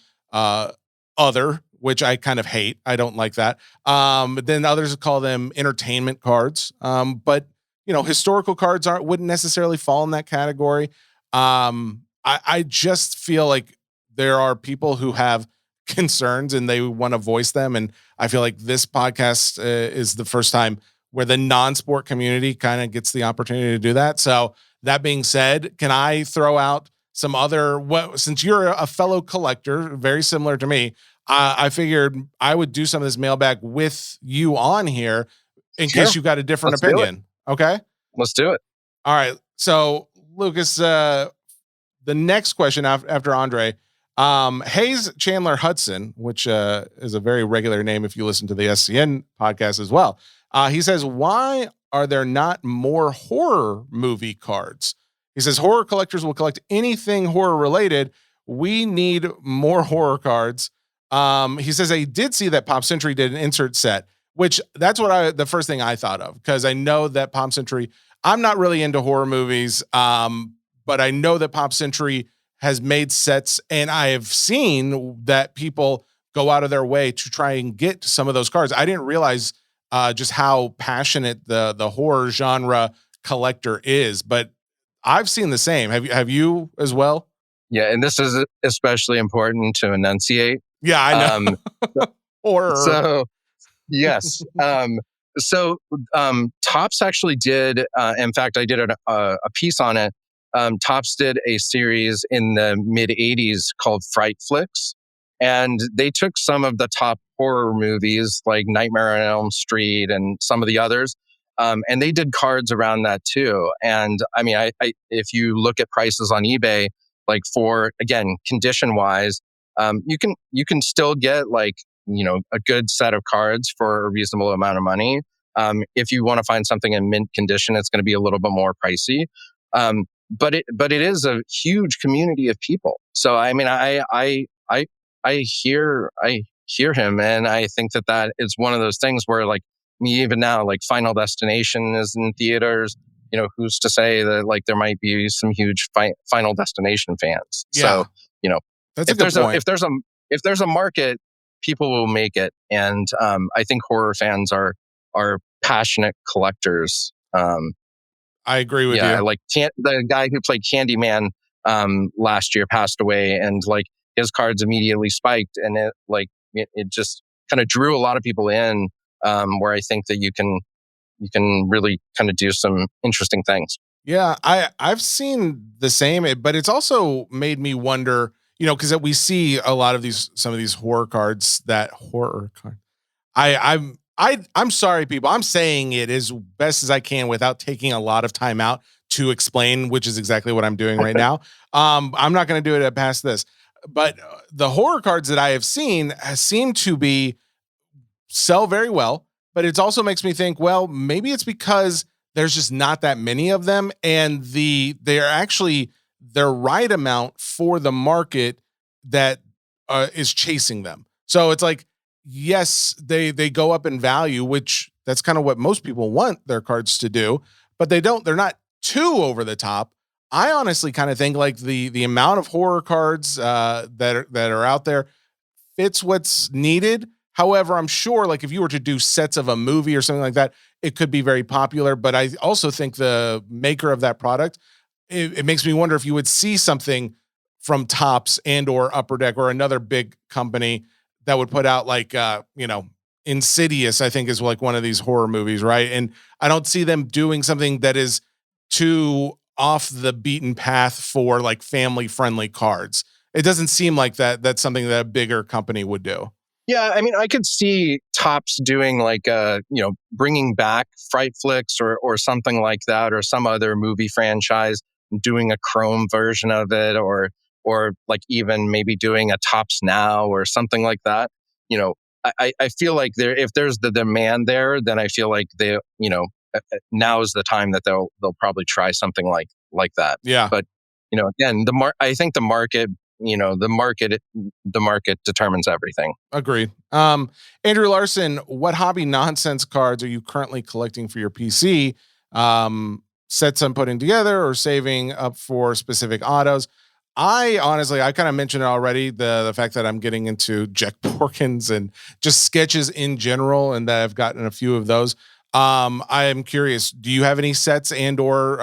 Speaker 1: other, which I kind of hate. I don't like that. But then others call them entertainment cards. But historical cards wouldn't necessarily fall in that category. I just feel like there are people who have concerns and they want to voice them. And I feel like this podcast is the first time where the non-sport community kind of gets the opportunity to do that. So that being said, can I throw out some other, since you're a fellow collector, very similar to me, I figured I would do some of this mailbag with you on here in case you got a different opinion. Okay.
Speaker 2: Let's do it.
Speaker 1: All right. So Lucas, the next question after Andre, Hayes Chandler Hudson, which is a very regular name if you listen to the SCN podcast as well. He says, why are there not more horror movie cards? He says, horror collectors will collect anything horror related. We need more horror cards. He says, I did see that Pop Century did an insert set, which that's the first thing I thought of, because I know that Pop Century, I'm not really into horror movies. But I know that Pop Century has made sets, and I have seen that people go out of their way to try and get some of those cards. I didn't realize just how passionate the horror genre collector is, but I've seen the same. Have you as well?
Speaker 2: Yeah, and this is especially important to enunciate.
Speaker 1: Yeah, I know. Horror.
Speaker 2: So, yes. Topps actually did, in fact, I did a piece on it. Topps did a series in the mid 80s called Fright Flicks. And they took some of the top horror movies like Nightmare on Elm Street and some of the others. And they did cards around that too. And I mean, I if you look at prices on eBay, like for, again, condition wise, you can still get like, a good set of cards for a reasonable amount of money. If you want to find something in mint condition, it's going to be a little bit more pricey. But it is a huge community of people. So I mean, I hear him, and I think that is one of those things where, like, even now, like, Final Destination is in theaters. Who's to say that, like, there might be some huge Final Destination fans?
Speaker 1: Yeah.
Speaker 2: So
Speaker 1: That's a good point.
Speaker 2: If there's a market, people will make it, and I think horror fans are passionate collectors.
Speaker 1: I agree with you.
Speaker 2: Yeah, like the guy who played Candyman last year passed away, and like his cards immediately spiked, and it just kind of drew a lot of people in. Where I think that you can really kind of do some interesting things.
Speaker 1: Yeah, I've seen the same, but it's also made me wonder, because we see a lot of some of these horror cards. I'm sorry, people. I'm saying it as best as I can without taking a lot of time out to explain, which is exactly what I'm doing right now. I'm not going to do it past this, but the horror cards that I have seen seem to sell very well. But it also makes me think, well, maybe it's because there's just not that many of them, and they're actually the right amount for the market that is chasing them. So it's like, yes, they go up in value, which that's kind of what most people want their cards to do, but they're not too over the top. I honestly kind of think like the amount of horror cards that are out there fits what's needed. However, I'm sure like if you were to do sets of a movie or something like that, it could be very popular. But I also think the maker of that product, it makes me wonder if you would see something from Tops and or Upper Deck or another big company that would put out like Insidious, I think is like one of these horror movies, right? And I don't see them doing something that is too off the beaten path for like family friendly cards. It doesn't seem like that's something that a bigger company would do.
Speaker 2: Yeah, I mean, I could see Tops doing like bringing back Fright Flicks or something like that, or some other movie franchise doing a Chrome version of it, or like even maybe doing a Tops Now or something like that. You know, I feel like if there's the demand there, then I feel like now is the time that they'll probably try something like that.
Speaker 1: Yeah.
Speaker 2: But again, I think the market determines everything.
Speaker 1: Agreed. Andrew Larson, what hobby nonsense cards are you currently collecting for your PC? Sets I'm putting together or saving up for specific autos? I honestly, I kind of mentioned it already, the fact that I'm getting into Jack Porkins and just sketches in general, and that I've gotten a few of those. I am curious, do you have any sets and or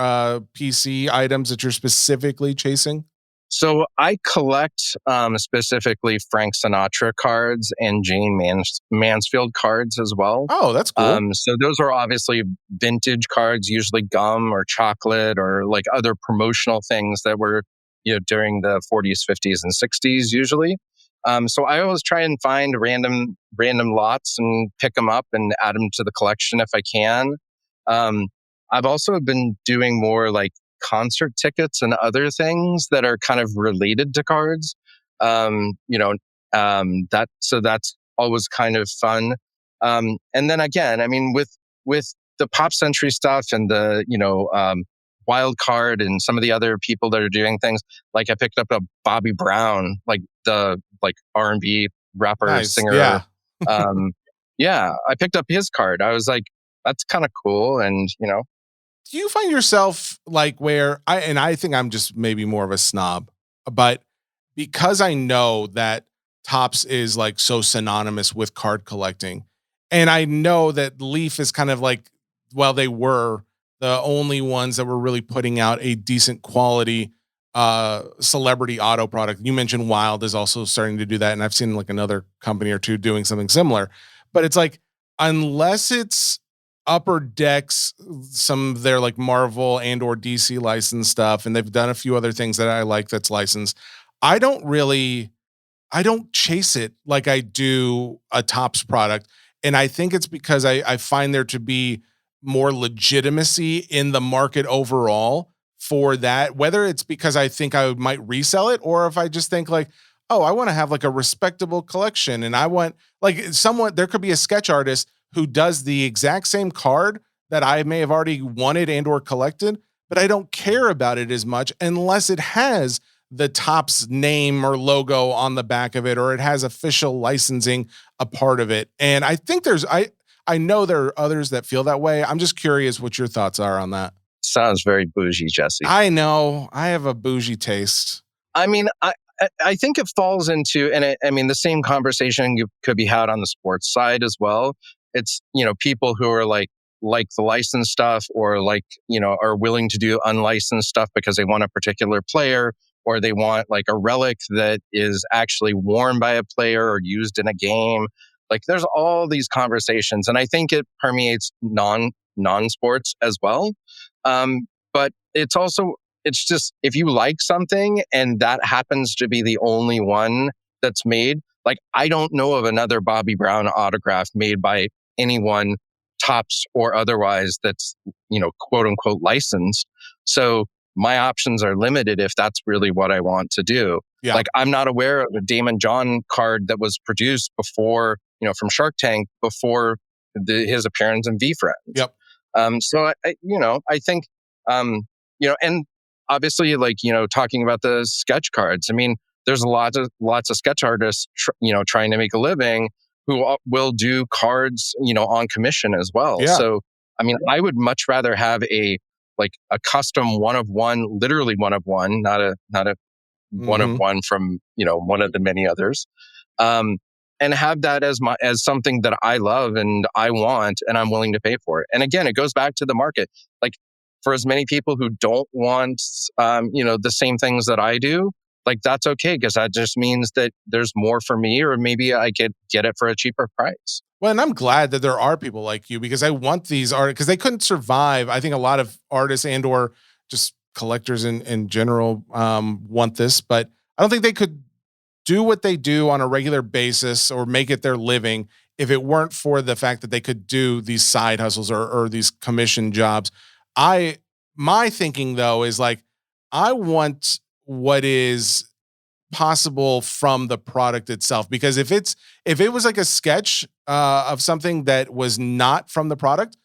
Speaker 1: PC items that you're specifically chasing?
Speaker 2: So I collect specifically Frank Sinatra cards and Jane Mansfield cards as well.
Speaker 1: Oh, that's cool.
Speaker 2: So those are obviously vintage cards, usually gum or chocolate or like other promotional things that were during the 40s, 50s, and 60s usually. So I always try and find random lots and pick them up and add them to the collection if I can. I've also been doing more like concert tickets and other things that are kind of related to cards. That's always kind of fun. And then again, I mean, with the Pop Century stuff and the Wild Card and some of the other people that are doing things, like I picked up a Bobby Brown, like the R&B rapper
Speaker 1: Nice.
Speaker 2: singer.
Speaker 1: Yeah.
Speaker 2: Yeah, I picked up his card. I was like, that's kind of cool, and
Speaker 1: Do you find yourself like where I think I'm just maybe more of a snob, but because I know that Tops is like so synonymous with card collecting, and I know that Leaf is kind of like, well, they were the only ones that were really putting out a decent quality celebrity auto product. You mentioned Wild is also starting to do that, and I've seen like another company or two doing something similar. But it's like, unless it's Upper Decks, some of their like Marvel and or DC licensed stuff, and they've done a few other things that I like that's licensed. I don't really, I don't chase it like I do a Tops product. And I think it's because I find there to be more legitimacy in the market overall for that, whether it's because I think I might resell it or if I just think like, oh, I want to have like a respectable collection and I want like someone, there could be a sketch artist who does the exact same card that I may have already wanted and or collected, but I don't care about it as much unless it has the Topps name or logo on the back of it, or it has official licensing a part of it. And I think I know there are others that feel that way. I'm just curious what your thoughts are on that.
Speaker 2: Sounds very bougie, Jesse.
Speaker 1: I know I have a bougie taste.
Speaker 2: I mean, I think it falls into, I mean, the same conversation could be had on the sports side as well. It's, people who are like the licensed stuff or like, are willing to do unlicensed stuff because they want a particular player or they want like a relic that is actually worn by a player or used in a game. Like there's all these conversations, and I think it permeates non-sports as well. But it's just, if you like something and that happens to be the only one that's made, like I don't know of another Bobby Brown autograph made by anyone, Tops or otherwise, that's, quote unquote licensed. So my options are limited if that's really what I want to do.
Speaker 1: Yeah.
Speaker 2: Like I'm not aware of a Damon John card that was produced before, from Shark Tank before his appearance in V Friends.
Speaker 1: Yep.
Speaker 2: So I think, and obviously, like, talking about the sketch cards. I mean, there's lots of sketch artists, trying to make a living who will do cards, on commission as well.
Speaker 1: Yeah.
Speaker 2: So, I mean, I would much rather have a like a custom one of one, literally one of one, not a one of one from, one of the many others. And have that as something that I love and I want and I'm willing to pay for it. And again, it goes back to the market. Like for as many people who don't want, the same things that I do, like that's okay, because that just means that there's more for me, or maybe I could get it for a cheaper price.
Speaker 1: Well, and I'm glad that there are people like you, because I want these art, because they couldn't survive. I think a lot of artists and or just collectors in general want this, but I don't think they could do what they do on a regular basis or make it their living if it weren't for the fact that they could do these side hustles or these commission jobs. My thinking though is like, I want what is possible from the product itself, because if it was like a sketch of something that was not from the product,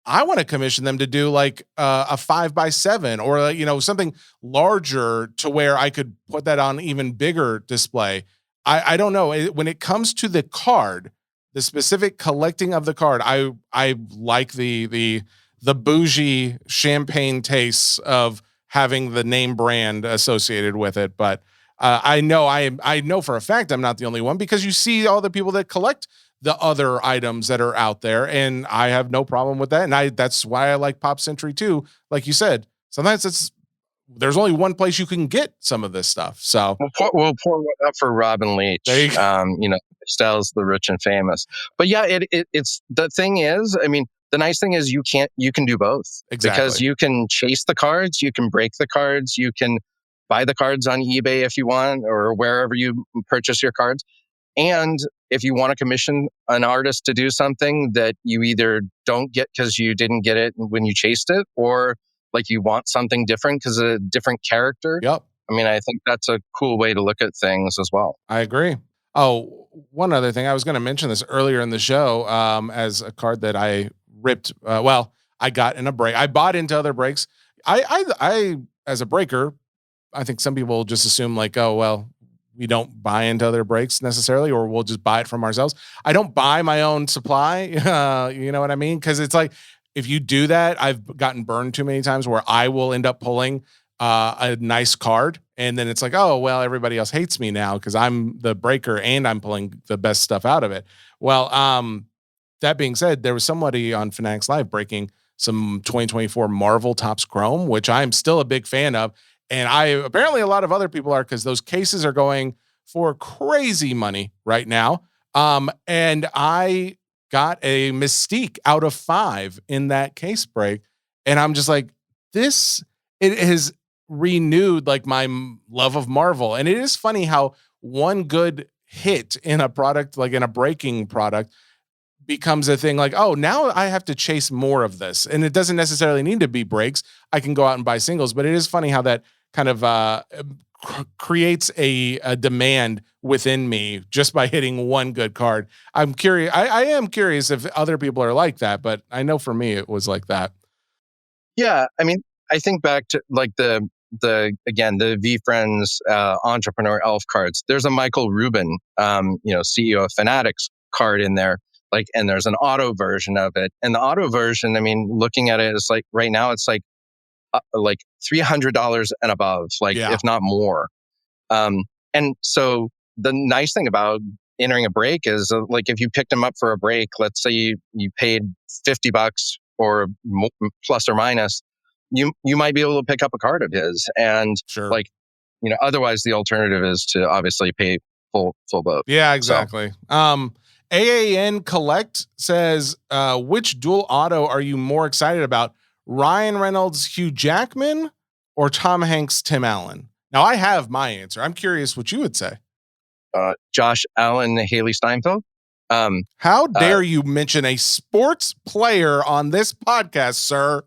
Speaker 1: I want to commission them to do like a 5x7 or something larger to where I could put that on even bigger display. I don't know. When it comes to the card, the specific collecting of the card, I like the bougie champagne tastes of having the name brand associated with it. But I know for a fact I'm not the only one, because you see all the people that collect the other items that are out there, and I have no problem with that. And that's why I like Pop Century too. Like you said, sometimes there's only one place you can get some of this stuff. So
Speaker 2: we'll pour one up for Robin Leach. Styles the rich and famous. But yeah, it's the thing is, I mean, the nice thing is you can do both.
Speaker 1: Exactly.
Speaker 2: Because you can chase the cards, you can break the cards, you can buy the cards on eBay if you want, or wherever you purchase your cards. And if you want to commission an artist to do something that you either don't get because you didn't get it when you chased it, or like you want something different because of a different character.
Speaker 1: Yep.
Speaker 2: I mean, I think that's a cool way to look at things as well.
Speaker 1: I agree. Oh, one other thing. I was going to mention this earlier in the show as a card that I ripped. I got in a break. I bought into other breaks. I as a breaker, I think some people just assume like, oh, well, we don't buy into other breaks necessarily, or we'll just buy it from ourselves. I don't buy my own supply. You know what I mean? Because it's like, if you do that, I've gotten burned too many times where I will end up pulling a nice card, and then it's like, oh, well, everybody else hates me now because I'm the breaker and I'm pulling the best stuff out of it. Well, that being said, there was somebody on Fanatics Live breaking some 2024 Marvel Topps Chrome, which I'm still a big fan of. And apparently a lot of other people are, because those cases are going for crazy money right now. And I got a Mystique out of 5 in that case break. And I'm just like, it has renewed like my love of Marvel. And it is funny how one good hit in a product, like in a breaking product, becomes a thing like, oh, now I have to chase more of this. And it doesn't necessarily need to be breaks. I can go out and buy singles, but it is funny how that kind of creates a demand within me just by hitting one good card. I'm curious. I am curious if other people are like that, but I know for me, it was like that.
Speaker 2: Yeah. I mean, I think back to like the V Friends Entrepreneur Elf cards. There's a Michael Rubin, CEO of Fanatics card in there. Like, and there's an auto version of it. And the auto version, I mean, looking at it, it's like right now it's like $300 and above, if not more. And so the nice thing about entering a break is like, if you picked them up for a break, let's say you paid $50 or plus or minus, you might be able to pick up a card of his. And
Speaker 1: sure.
Speaker 2: Otherwise the alternative is to obviously pay full boat.
Speaker 1: Yeah, exactly. So. AAN Collect says, which dual auto are you more excited about? Ryan Reynolds, Hugh Jackman, or Tom Hanks, Tim Allen? Now, I have my answer. I'm curious what you would say.
Speaker 2: Josh Allen, Haley Steinfeld.
Speaker 1: How dare you mention a sports player on this podcast, sir?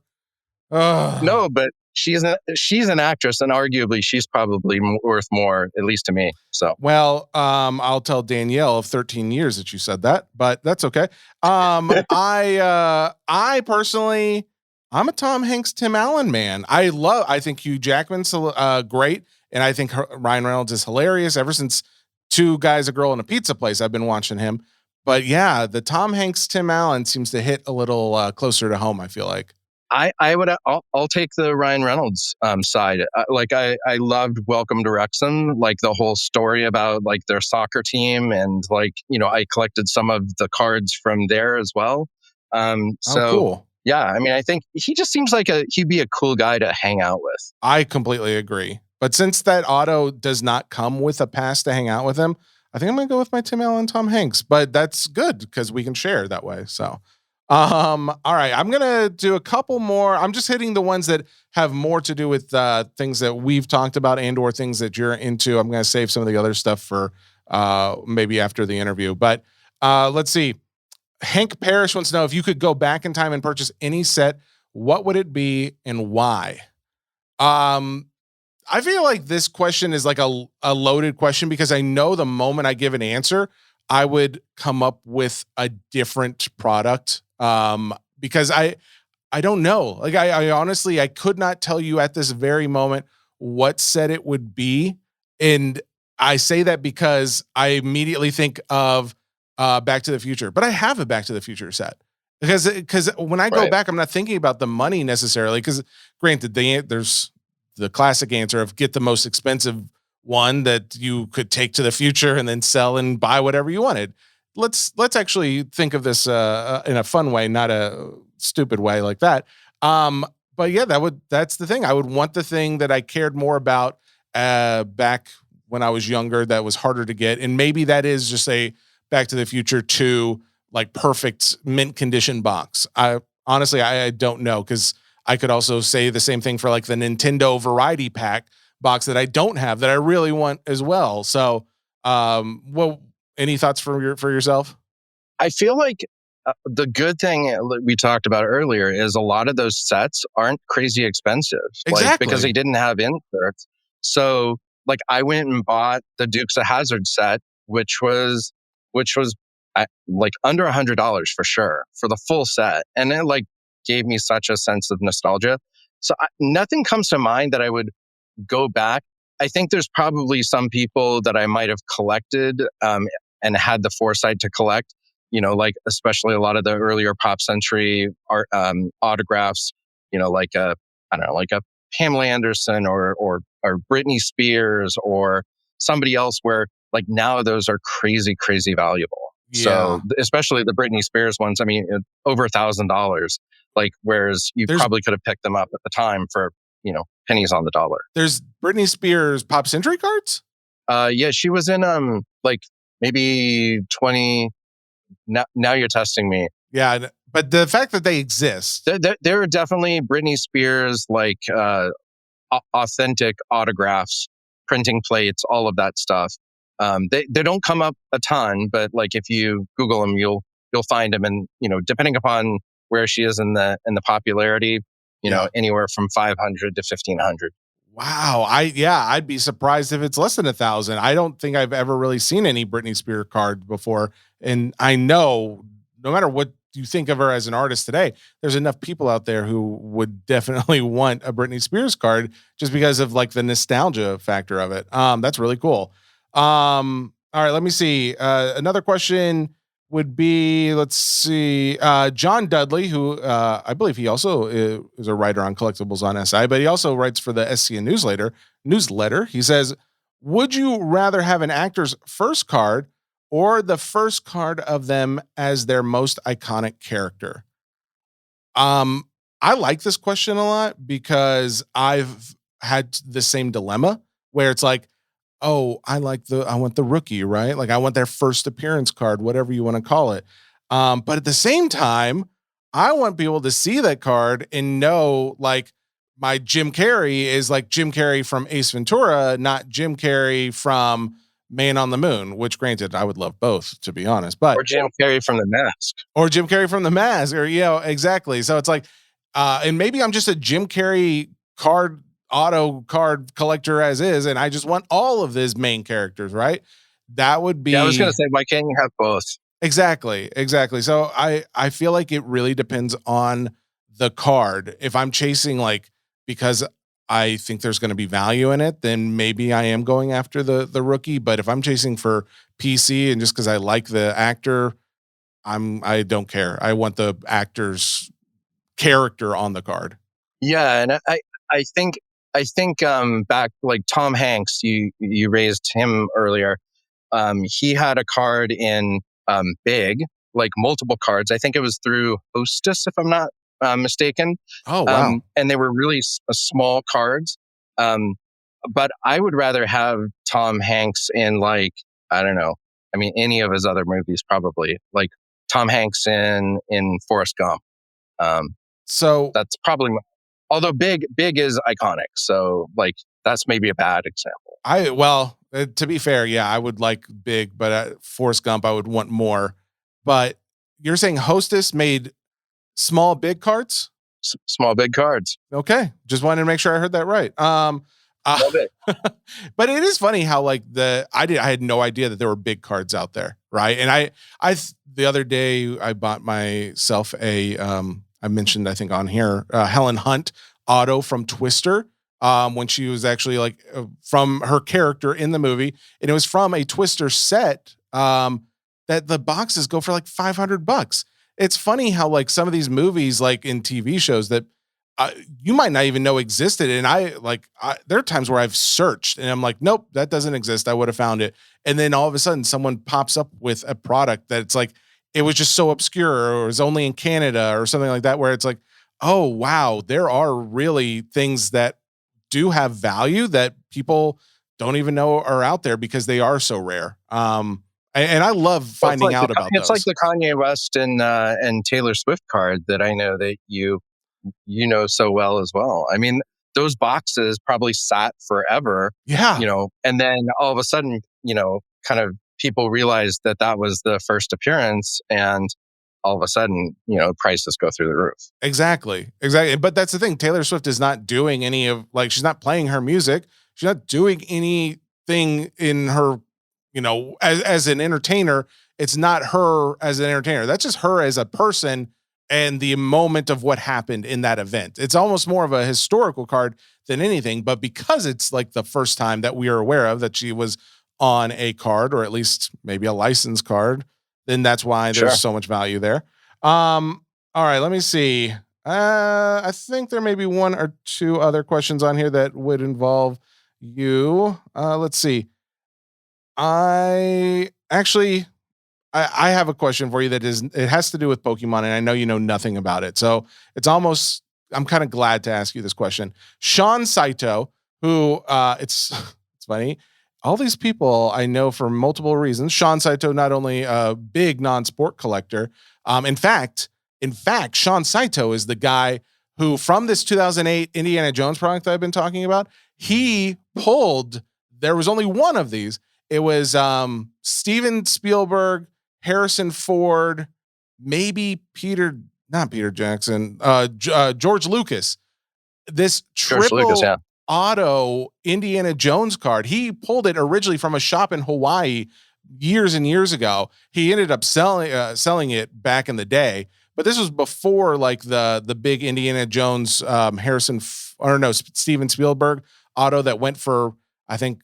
Speaker 2: No, but she's an actress, and arguably she's probably worth more, at least to me. So,
Speaker 1: well, I'll tell Danielle of 13 years that you said that, but that's okay. I personally, I'm a Tom Hanks, Tim Allen man. I think Hugh Jackman's great, and I think Ryan Reynolds is hilarious. Ever since Two Guys, a Girl, and a Pizza Place, I've been watching him. But yeah, the Tom Hanks, Tim Allen seems to hit a little closer to home, I feel like.
Speaker 2: I would I'll take the Ryan Reynolds side. I loved Welcome to Wrexham, like the whole story about like their soccer team, and like I collected some of the cards from there as well.
Speaker 1: Oh,
Speaker 2: So
Speaker 1: cool.
Speaker 2: yeah, I mean, I think he just seems like he'd be a cool guy to hang out with.
Speaker 1: I completely agree. But since that auto does not come with a pass to hang out with him, I think I'm gonna go with my Tim Allen Tom Hanks. But that's good because we can share that way. So all right, I'm gonna do a couple more. I'm just hitting the ones that have more to do with things that we've talked about and or things that you're into. I'm gonna save some of the other stuff for maybe after the interview. But let's see. Hank Parrish wants to know if you could go back in time and purchase any set, what would it be and why? Um, I feel like this question is like a loaded question because I know the moment I give an answer, I would come up with a different product. Because I don't know. Like I honestly I could not tell you at this very moment what set it would be. And I say that because I immediately think of Back to the Future, but I have a Back to the Future set. Because when I go
Speaker 2: Right.
Speaker 1: back, I'm not thinking about the money necessarily. Because granted, there's the classic answer of get the most expensive one that you could take to the future and then sell and buy whatever you wanted. Let's actually think of this in a fun way, not a stupid way like that. Um, but yeah, that's the thing. I would want the thing that I cared more about back when I was younger that was harder to get. And maybe that is just a Back to the Future 2 like perfect mint condition box. I honestly I don't know because I could also say the same thing for like the Nintendo Variety Pack box that I don't have that I really want as well. So, well, any thoughts for yourself?
Speaker 2: I feel like the good thing we talked about earlier is a lot of those sets aren't crazy expensive, like because they
Speaker 1: Exactly.
Speaker 2: didn't have inserts. So, like, I went and bought the Dukes of Hazzard set, which was like under $100 for sure for the full set, and it like gave me such a sense of nostalgia. So nothing comes to mind that I would go back. I think there's probably some people that I might have collected and had the foresight to collect, like especially a lot of the earlier Pop Century art autographs, like I don't know, like a Pamela Anderson or Britney Spears or somebody else where like now those are crazy, crazy valuable.
Speaker 1: Yeah.
Speaker 2: So especially the Britney Spears ones, I mean, over $1,000, like, whereas you
Speaker 1: There's
Speaker 2: probably could have picked them up at the time for, pennies on the dollar.
Speaker 1: there's Britney Spears Pop Century cards?
Speaker 2: Yeah, she was in like maybe 20. Now you're testing me.
Speaker 1: Yeah, but the fact that they exist.
Speaker 2: There are definitely Britney Spears like authentic autographs, printing plates, all of that stuff. They don't come up a ton, but like if you Google them, you'll find them, and depending upon where she is in the popularity,
Speaker 1: Yeah.
Speaker 2: anywhere from 500 to 1,500.
Speaker 1: Wow. I'd be surprised if it's less than 1,000. I don't think I've ever really seen any Britney Spears card before. And I know no matter what you think of her as an artist today, there's enough people out there who would definitely want a Britney Spears card just because of like the nostalgia factor of it. That's really cool. All right, let me see. Another question would be, let's see, John Dudley, who I believe he also is a writer on collectibles on SI, but he also writes for the SCN newsletter. He says, would you rather have an actor's first card or the first card of them as their most iconic character? Um, I like this question a lot because I've had the same dilemma where it's like, oh, I want the rookie, right? Like I want their first appearance card, whatever you want to call it. But at the same time, I want people to see that card and know like my Jim Carrey is like Jim Carrey from Ace Ventura, not Jim Carrey from Man on the Moon, which granted, I would love both to be honest, but
Speaker 2: Or Jim Carrey from The Mask.
Speaker 1: or Jim Carrey from The Mask, or exactly. So it's like, and maybe I'm just a Jim Carrey auto card collector as is, and I just want all of his main characters, right? That would
Speaker 2: Yeah, I was gonna
Speaker 1: be
Speaker 2: say, why can't you have both?
Speaker 1: exactly. So I feel like it really depends on the card. If I'm chasing like because I think there's going to be value in it, then maybe I am going after the rookie. But if I'm chasing for PC and just because I like the actor, I don't care. I want the actor's character on the card.
Speaker 2: Yeah, and I think back like Tom Hanks, you raised him earlier. He had a card in Big, like multiple cards. I think it was through Hostess, if I'm not mistaken.
Speaker 1: Oh, wow.
Speaker 2: And they were really small cards. Um, but I would rather have Tom Hanks in like, I don't know. I mean, any of his other movies probably, like Tom Hanks in Forrest Gump.
Speaker 1: So
Speaker 2: That's probably, although Big is iconic. So like that's maybe a bad example.
Speaker 1: To be fair, yeah, I would like Big, but Forrest Gump, I would want more. But you're saying Hostess made small big cards?
Speaker 2: Small big cards.
Speaker 1: Okay, just wanted to make sure I heard that right.
Speaker 2: Love it.
Speaker 1: But it is funny how like I had no idea that there were big cards out there, right? And the other day I bought myself I mentioned I think on here Helen Hunt auto from Twister. When she was actually like from her character in the movie, and it was from a Twister set that the boxes go for like $500. It's funny how like some of these movies, like in TV shows that you might not even know existed. And there are times where I've searched and I'm like, nope, that doesn't exist. I would have found it. And then all of a sudden someone pops up with a product that it's like, it was just so obscure or it was only in Canada or something like that, where it's like, oh, wow, there are really things that do have value that people don't even know are out there because they are so rare. And I love finding out about those.
Speaker 2: It's like the Kanye West and Taylor Swift card that I know that you know so well as well. I mean, those boxes probably sat forever.
Speaker 1: Yeah.
Speaker 2: And then all of a sudden, kind of people realized that was the first appearance, and all of a sudden, prices go through the roof.
Speaker 1: Exactly. But that's the thing. Taylor Swift is not doing she's not playing her music. She's not doing anything in her, as an entertainer. It's not her as an entertainer. That's just her as a person and the moment of what happened in that event. It's almost more of a historical card than anything, but because it's like the first time that we are aware of that she was on a card, or at least maybe a license card, then that's why there's so much value there. All right, let me see. I think there may be one or two other questions on here that would involve you. Let's see. I have a question for you it has to do with Pokemon, and I know you know nothing about it. So I'm kind of glad to ask you this question. Sean Saito, who it's funny. All these people I know for multiple reasons. Sean Saito, not only a big non-sport collector. In fact, Sean Saito is the guy who, from this 2008 Indiana Jones product that I've been talking about, there was only one of these. It was Steven Spielberg, Harrison Ford, maybe not Peter Jackson, George Lucas. This triple auto Indiana Jones card. He pulled it originally from a shop in Hawaii years and years ago. He ended up selling it back in the day, but this was before like the big Indiana Jones Steven Spielberg auto that went for I think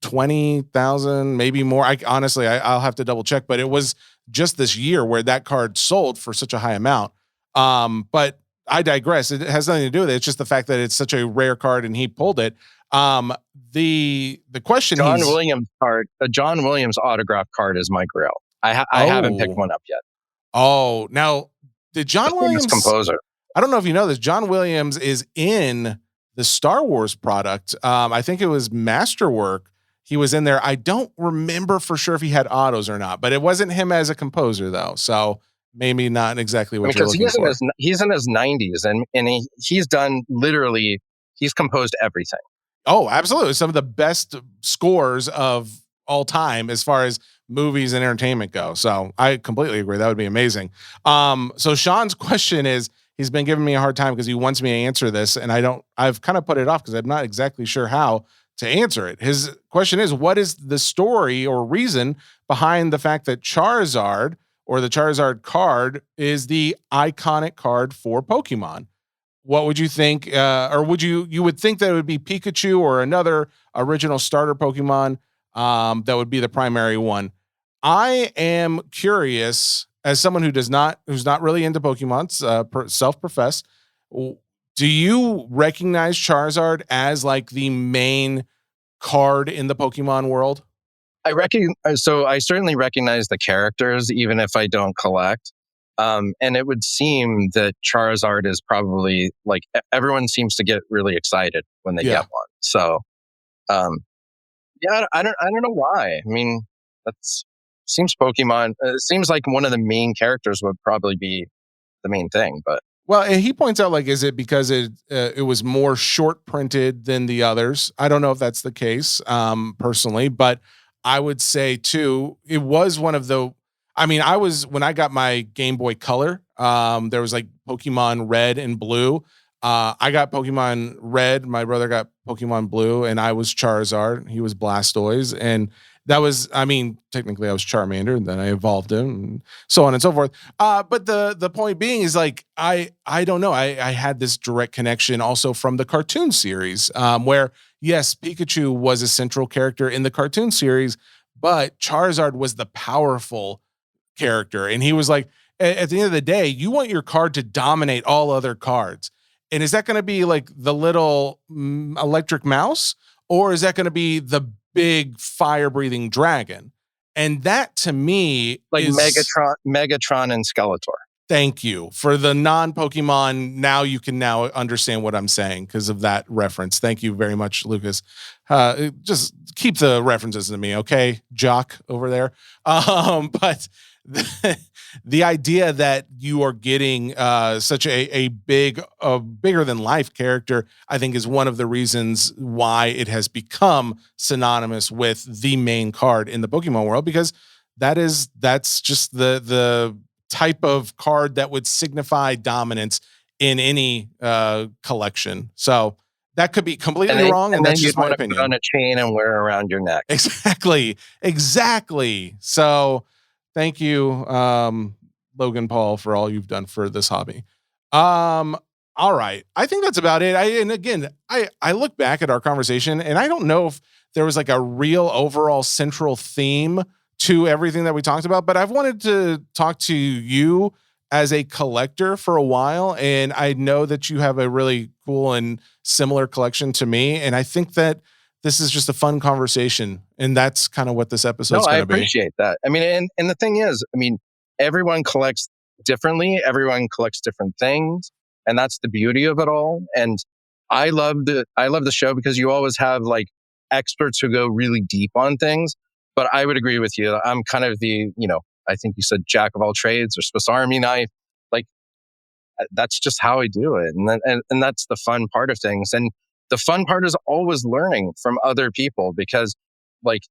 Speaker 1: 20,000, maybe more. I'll have to double check, but it was just this year where that card sold for such a high amount. But I digress. It has nothing to do with it. It's just the fact that it's such a rare card and he pulled it. The question
Speaker 2: John Williams card, a John Williams autograph card is my grail. I haven't picked one up yet.
Speaker 1: Oh, now did John Williams
Speaker 2: composer?
Speaker 1: I don't know if you know this. John Williams is in the Star Wars product. I think it was Masterwork. He was in there. I don't remember for sure if he had autos or not, but it wasn't him as a composer though. So maybe not exactly what you're looking for.
Speaker 2: He's in his 90s and he's done he's composed everything.
Speaker 1: Oh, absolutely. Some of the best scores of all time as far as movies and entertainment go. So I completely agree. That would be amazing. So Sean's question is, he's been giving me a hard time because he wants me to answer this. And I've kind of put it off because I'm not exactly sure how to answer it. His question is, what is the story or reason behind the fact that Charizard, or the Charizard card, is the iconic card for Pokemon? What would you think? Or you would think that it would be Pikachu or another original starter Pokemon that would be the primary one. I am curious as someone who's not really into Pokemon's self-professed, do you recognize Charizard as like the main card in the Pokemon world?
Speaker 2: So I certainly recognize the characters, even if I don't collect. And it would seem that Charizard is probably like everyone seems to get really excited when they
Speaker 1: Yeah.
Speaker 2: get one. So, um, yeah, I don't know why. I mean, that's seems Pokemon. It seems like one of the main characters would probably be the main thing, but
Speaker 1: Well, and he points out, like, is it because it was more short printed than the others? I don't know if that's the case, personally, but I would say too, it was one of the. I mean, I was when I got my Game Boy Color. There was like Pokemon Red and Blue. I got Pokemon Red. My brother got Pokemon Blue, and I was Charizard. He was Blastoise, and that was. I mean, technically, I was Charmander, and then I evolved him, and so on and so forth. But the point being is like I don't know. I had this direct connection also from the cartoon series, where yes, Pikachu was a central character in the cartoon series, but Charizard was the powerful character, and he was like at the end of the day, you want your card to dominate all other cards, and is that going to be like the little electric mouse, or is that going to be the big fire breathing dragon? And that to me
Speaker 2: like
Speaker 1: is
Speaker 2: Megatron, and Skeletor.
Speaker 1: thank you for the non-Pokemon. Now you can now understand what I'm saying because of that reference. Thank you very much, Lucas. Just keep the references to me, okay, jock over there. But the idea that you are getting such a bigger than life character, I think, is one of the reasons why it has become synonymous with the main card in the Pokemon world, because that's just the type of card that would signify dominance in any collection. So that could be completely wrong, and that's just my opinion.
Speaker 2: Put on a chain and wear around your neck.
Speaker 1: Exactly. So thank you, Logan Paul, for all you've done for this hobby. All right, I think that's about it. I look back at our conversation, and I don't know if there was like a real overall central theme to everything that we talked about, but I've wanted to talk to you as a collector for a while, and I know that you have a really cool and similar collection to me, and I think that this is just a fun conversation, and that's kind of what this episode's going to be.
Speaker 2: I appreciate that. I mean, and the thing is, I mean, everyone collects differently, everyone collects different things, and that's the beauty of it all. And I love the show because you always have like experts who go really deep on things. But I would agree with you. I'm kind of I think you said jack of all trades or Swiss Army knife. Like that's just how I do it. And that's the fun part of things. And the fun part is always learning from other people because like,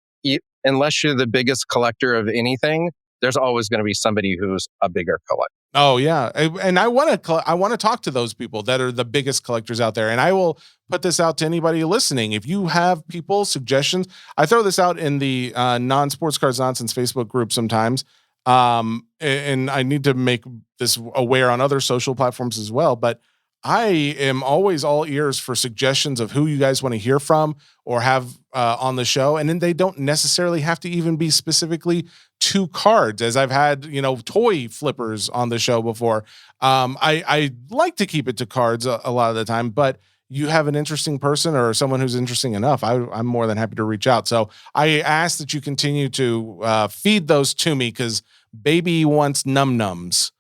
Speaker 2: unless you're the biggest collector of anything, there's always going to be somebody who's a bigger collector.
Speaker 1: Oh yeah, and I want to talk to those people that are the biggest collectors out there, and I will put this out to anybody listening. If you have people suggestions, I throw this out in the non-sports cards nonsense Facebook group sometimes, and I need to make this aware on other social platforms as well. But I am always all ears for suggestions of who you guys want to hear from or have on the show. And then they don't necessarily have to even be specifically to cards, as I've had, toy flippers on the show before. I like to keep it to cards a lot of the time, but you have an interesting person or someone who's interesting enough, I'm more than happy to reach out. So I ask that you continue to feed those to me because baby wants num-nums.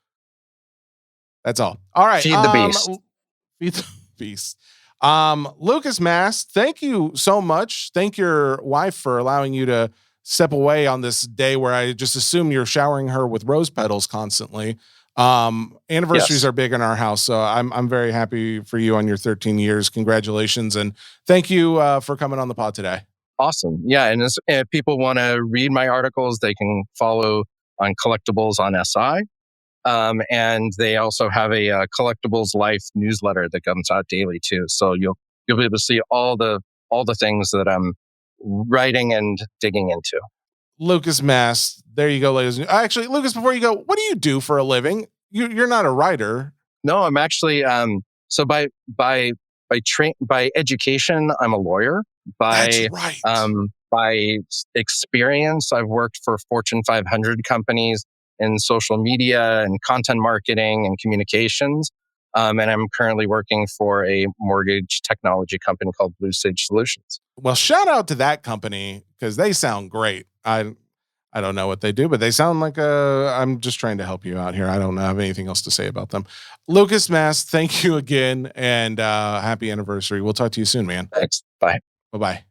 Speaker 1: That's all. All right.
Speaker 2: Feed the beast.
Speaker 1: Feed the beast. Lucas Mast, thank you so much. Thank your wife for allowing you to step away on this day where I just assume you're showering her with rose petals constantly. Anniversaries are big in our house, so I'm very happy for you on your 13 years. Congratulations, and thank you for coming on the pod today.
Speaker 2: Awesome. Yeah, and if people want to read my articles, they can follow on Collectibles on SI. And they also have a Collectibles Life newsletter that comes out daily too. So you'll be able to see all the things that I'm writing and digging into.
Speaker 1: Lucas Mast, there you go, ladies. Actually, Lucas, before you go, what do you do for a living? You're not a writer.
Speaker 2: No, I'm actually so by education, I'm a lawyer.
Speaker 1: That's right.
Speaker 2: By experience, I've worked for Fortune 500 companies. in social media and content marketing and communications. And I'm currently working for a mortgage technology company called Blue Sage Solutions.
Speaker 1: Well, shout out to that company because they sound great. I don't know what they do, but they sound like I'm just trying to help you out here. I don't have anything else to say about them. Lucas Mast, thank you again, and happy anniversary. We'll talk to you soon, man.
Speaker 2: Thanks. Bye.
Speaker 1: Bye-bye.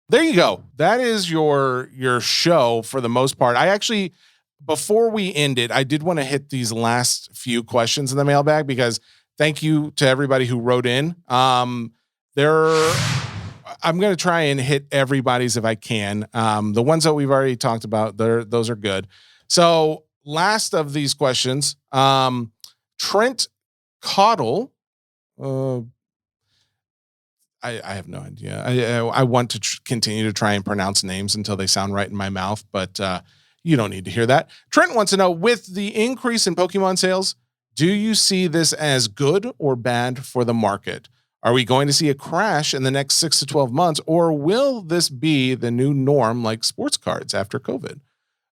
Speaker 1: There you go. That is your show for the most part. I actually, before we end it, I did want to hit these last few questions in the mailbag because thank you to everybody who wrote in. I'm going to try and hit everybody's if I can. The ones that we've already talked about, those are good. So last of these questions, Trent Caudle, I have no idea. I want to continue to try and pronounce names until they sound right in my mouth, but you don't need to hear that. Trent wants to know, with the increase in Pokemon sales, do you see this as good or bad for the market? Are we going to see a crash in the next 6 to 12 months, or will this be the new norm like sports cards after COVID?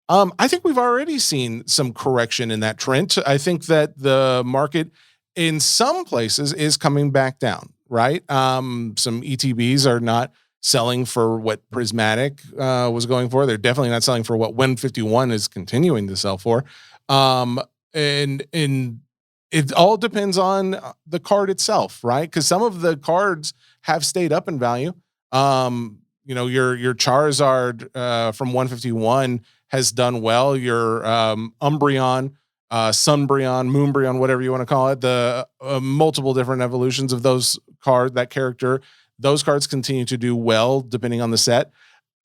Speaker 1: I think we've already seen some correction in that trend. I think that the market in some places is coming back down, right? Some ETBs are not selling for what Prismatic was going for. They're definitely not selling for what Win 51 is continuing to sell for. And it all depends on the card itself, right? Because some of the cards have stayed up in value. Your Charizard from 151 has done well. Your Umbreon, Sunbreon, Moonbreon, whatever you want to call it, the multiple different evolutions of that character, those cards continue to do well depending on the set.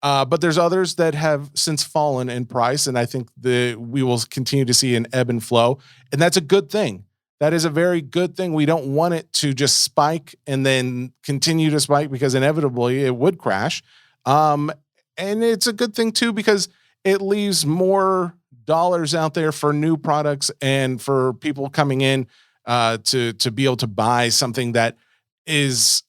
Speaker 1: But there's others that have since fallen in price, and I think we will continue to see an ebb and flow, and that's a good thing. That is a very good thing. We don't want it to just spike and then continue to spike because inevitably it would crash. And it's a good thing too, because it leaves more dollars out there for new products and for people coming in to be able to buy something that it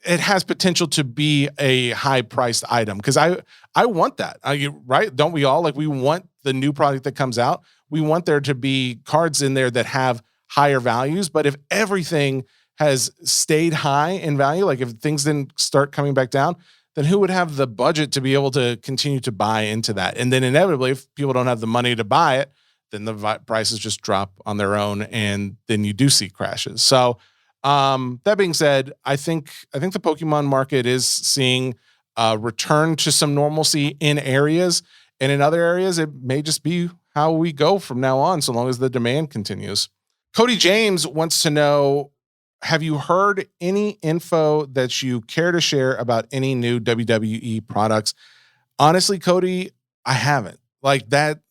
Speaker 1: has potential to be a high priced item. Cause I want that, right? Don't we all? Like, we want the new product that comes out. We want there to be cards in there that have higher values, but if everything has stayed high in value, like if things didn't start coming back down, then who would have the budget to be able to continue to buy into that? And then inevitably, if people don't have the money to buy it, then the prices just drop on their own, and then you do see crashes. So that being said, I think the Pokemon market is seeing a return to some normalcy in areas, and in other areas, it may just be how we go from now on, so long as the demand continues. Cody James wants to know, have you heard any info that you care to share about any new WWE products? Honestly, Cody, I haven't. Like that,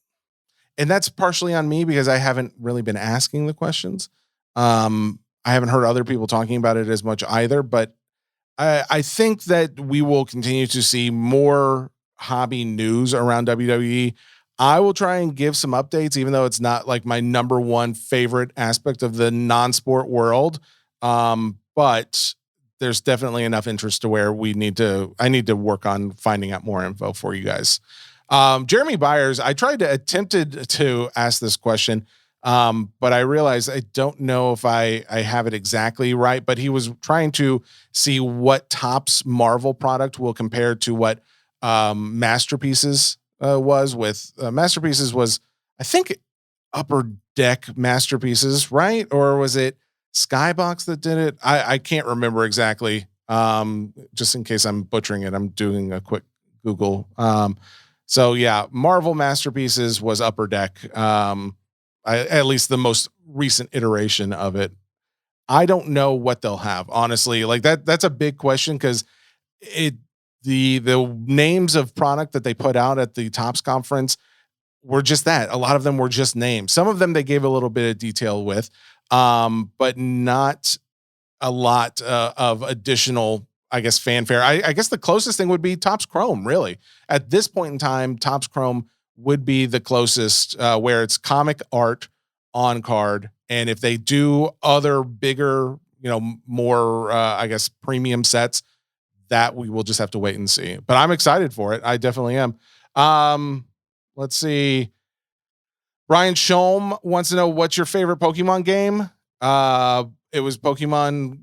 Speaker 1: and that's partially on me because I haven't really been asking the questions. I haven't heard other people talking about it as much either, but I think that we will continue to see more hobby news around WWE. I will try and give some updates, even though it's not like my number one favorite aspect of the non-sport world. But there's definitely enough interest to where I need to work on finding out more info for you guys. Jeremy Byers, I attempted to ask this question, but I realized I don't know if I have it exactly right, but he was trying to see what Topps Marvel product will compare to what Masterpieces was with. Masterpieces was, I think, Upper Deck Masterpieces, right? Or was it Skybox that did it? I can't remember exactly. Just in case I'm butchering it, I'm doing a quick Google. So yeah, Marvel Masterpieces was Upper Deck. At least the most recent iteration of it. I don't know what they'll have, honestly. Like that's a big question because the names of product that they put out at the Topps conference were just that. A lot of them were just names. Some of them they gave a little bit of detail with, but not a lot of additional, I guess, fanfare. I guess the closest thing would be Topps Chrome, really. At this point in time, Topps Chrome would be the closest, where it's comic art on card. And if they do other bigger, more, I guess, premium sets, that we will just have to wait and see. But I'm excited for it. I definitely am. Let's see. Brian Sholm wants to know what's your favorite Pokemon game. It was Pokemon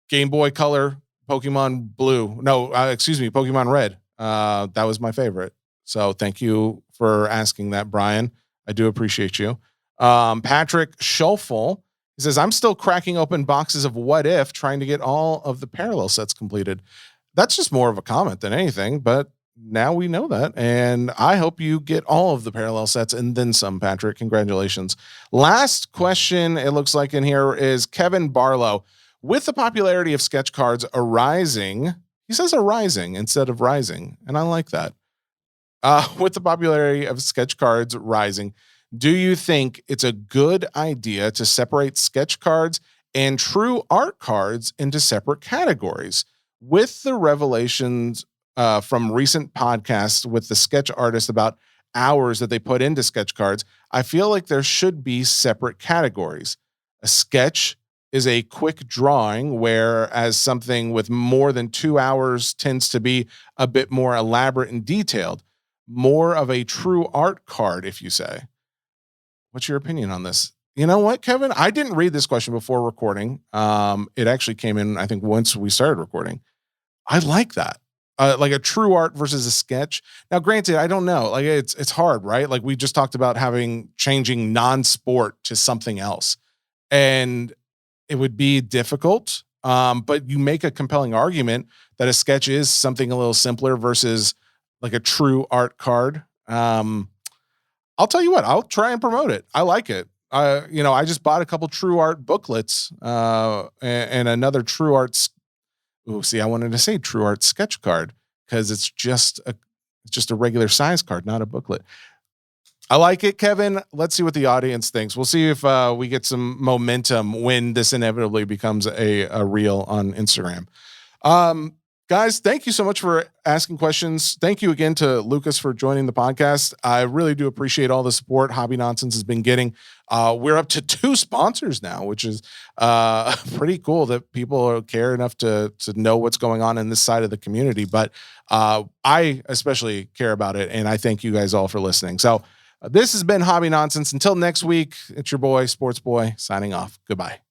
Speaker 1: Game Boy Color, Pokemon Blue. No, excuse me, Pokemon Red. That was my favorite. So thank you for asking that, Brian. I do appreciate you. Patrick Schoeffel, he says, I'm still cracking open boxes of What If, trying to get all of the parallel sets completed. That's just more of a comment than anything, but now we know that. And I hope you get all of the parallel sets and then some, Patrick. Congratulations. Last question, it looks like in here, is Kevin Barlow. With the popularity of sketch cards arising, he says arising instead of rising, and I like that. With the popularity of sketch cards rising, do you think it's a good idea to separate sketch cards and true art cards into separate categories? With the revelations from recent podcasts with the sketch artist about hours that they put into sketch cards, I feel like there should be separate categories. A sketch is a quick drawing, whereas something with more than 2 hours tends to be a bit more elaborate and detailed. More of a true art card, if you say. What's your opinion on this? You know what, Kevin? I didn't read this question before recording. It actually came in, I think, once we started recording. I like that. Like a true art versus a sketch. Now, granted, I don't know. Like it's hard, right? Like we just talked about changing non-sport to something else. And it would be difficult. But you make a compelling argument that a sketch is something a little simpler versus like a true art card. I'll tell you what, I'll try and promote it. I like it. I just bought a couple true art booklets and another true art. I wanted to say true art sketch card because it's just a regular size card, not a booklet. I like it, Kevin. Let's see what the audience thinks. We'll see if we get some momentum when this inevitably becomes a reel on Instagram. Guys, thank you so much for asking questions. Thank you again to Lucas for joining the podcast. I really do appreciate all the support Hobby Nonsense has been getting. We're up to 2 sponsors now, which is pretty cool that people care enough to know what's going on in this side of the community. But I especially care about it, and I thank you guys all for listening. So this has been Hobby Nonsense. Until next week, it's your boy, Sports Boy, signing off. Goodbye.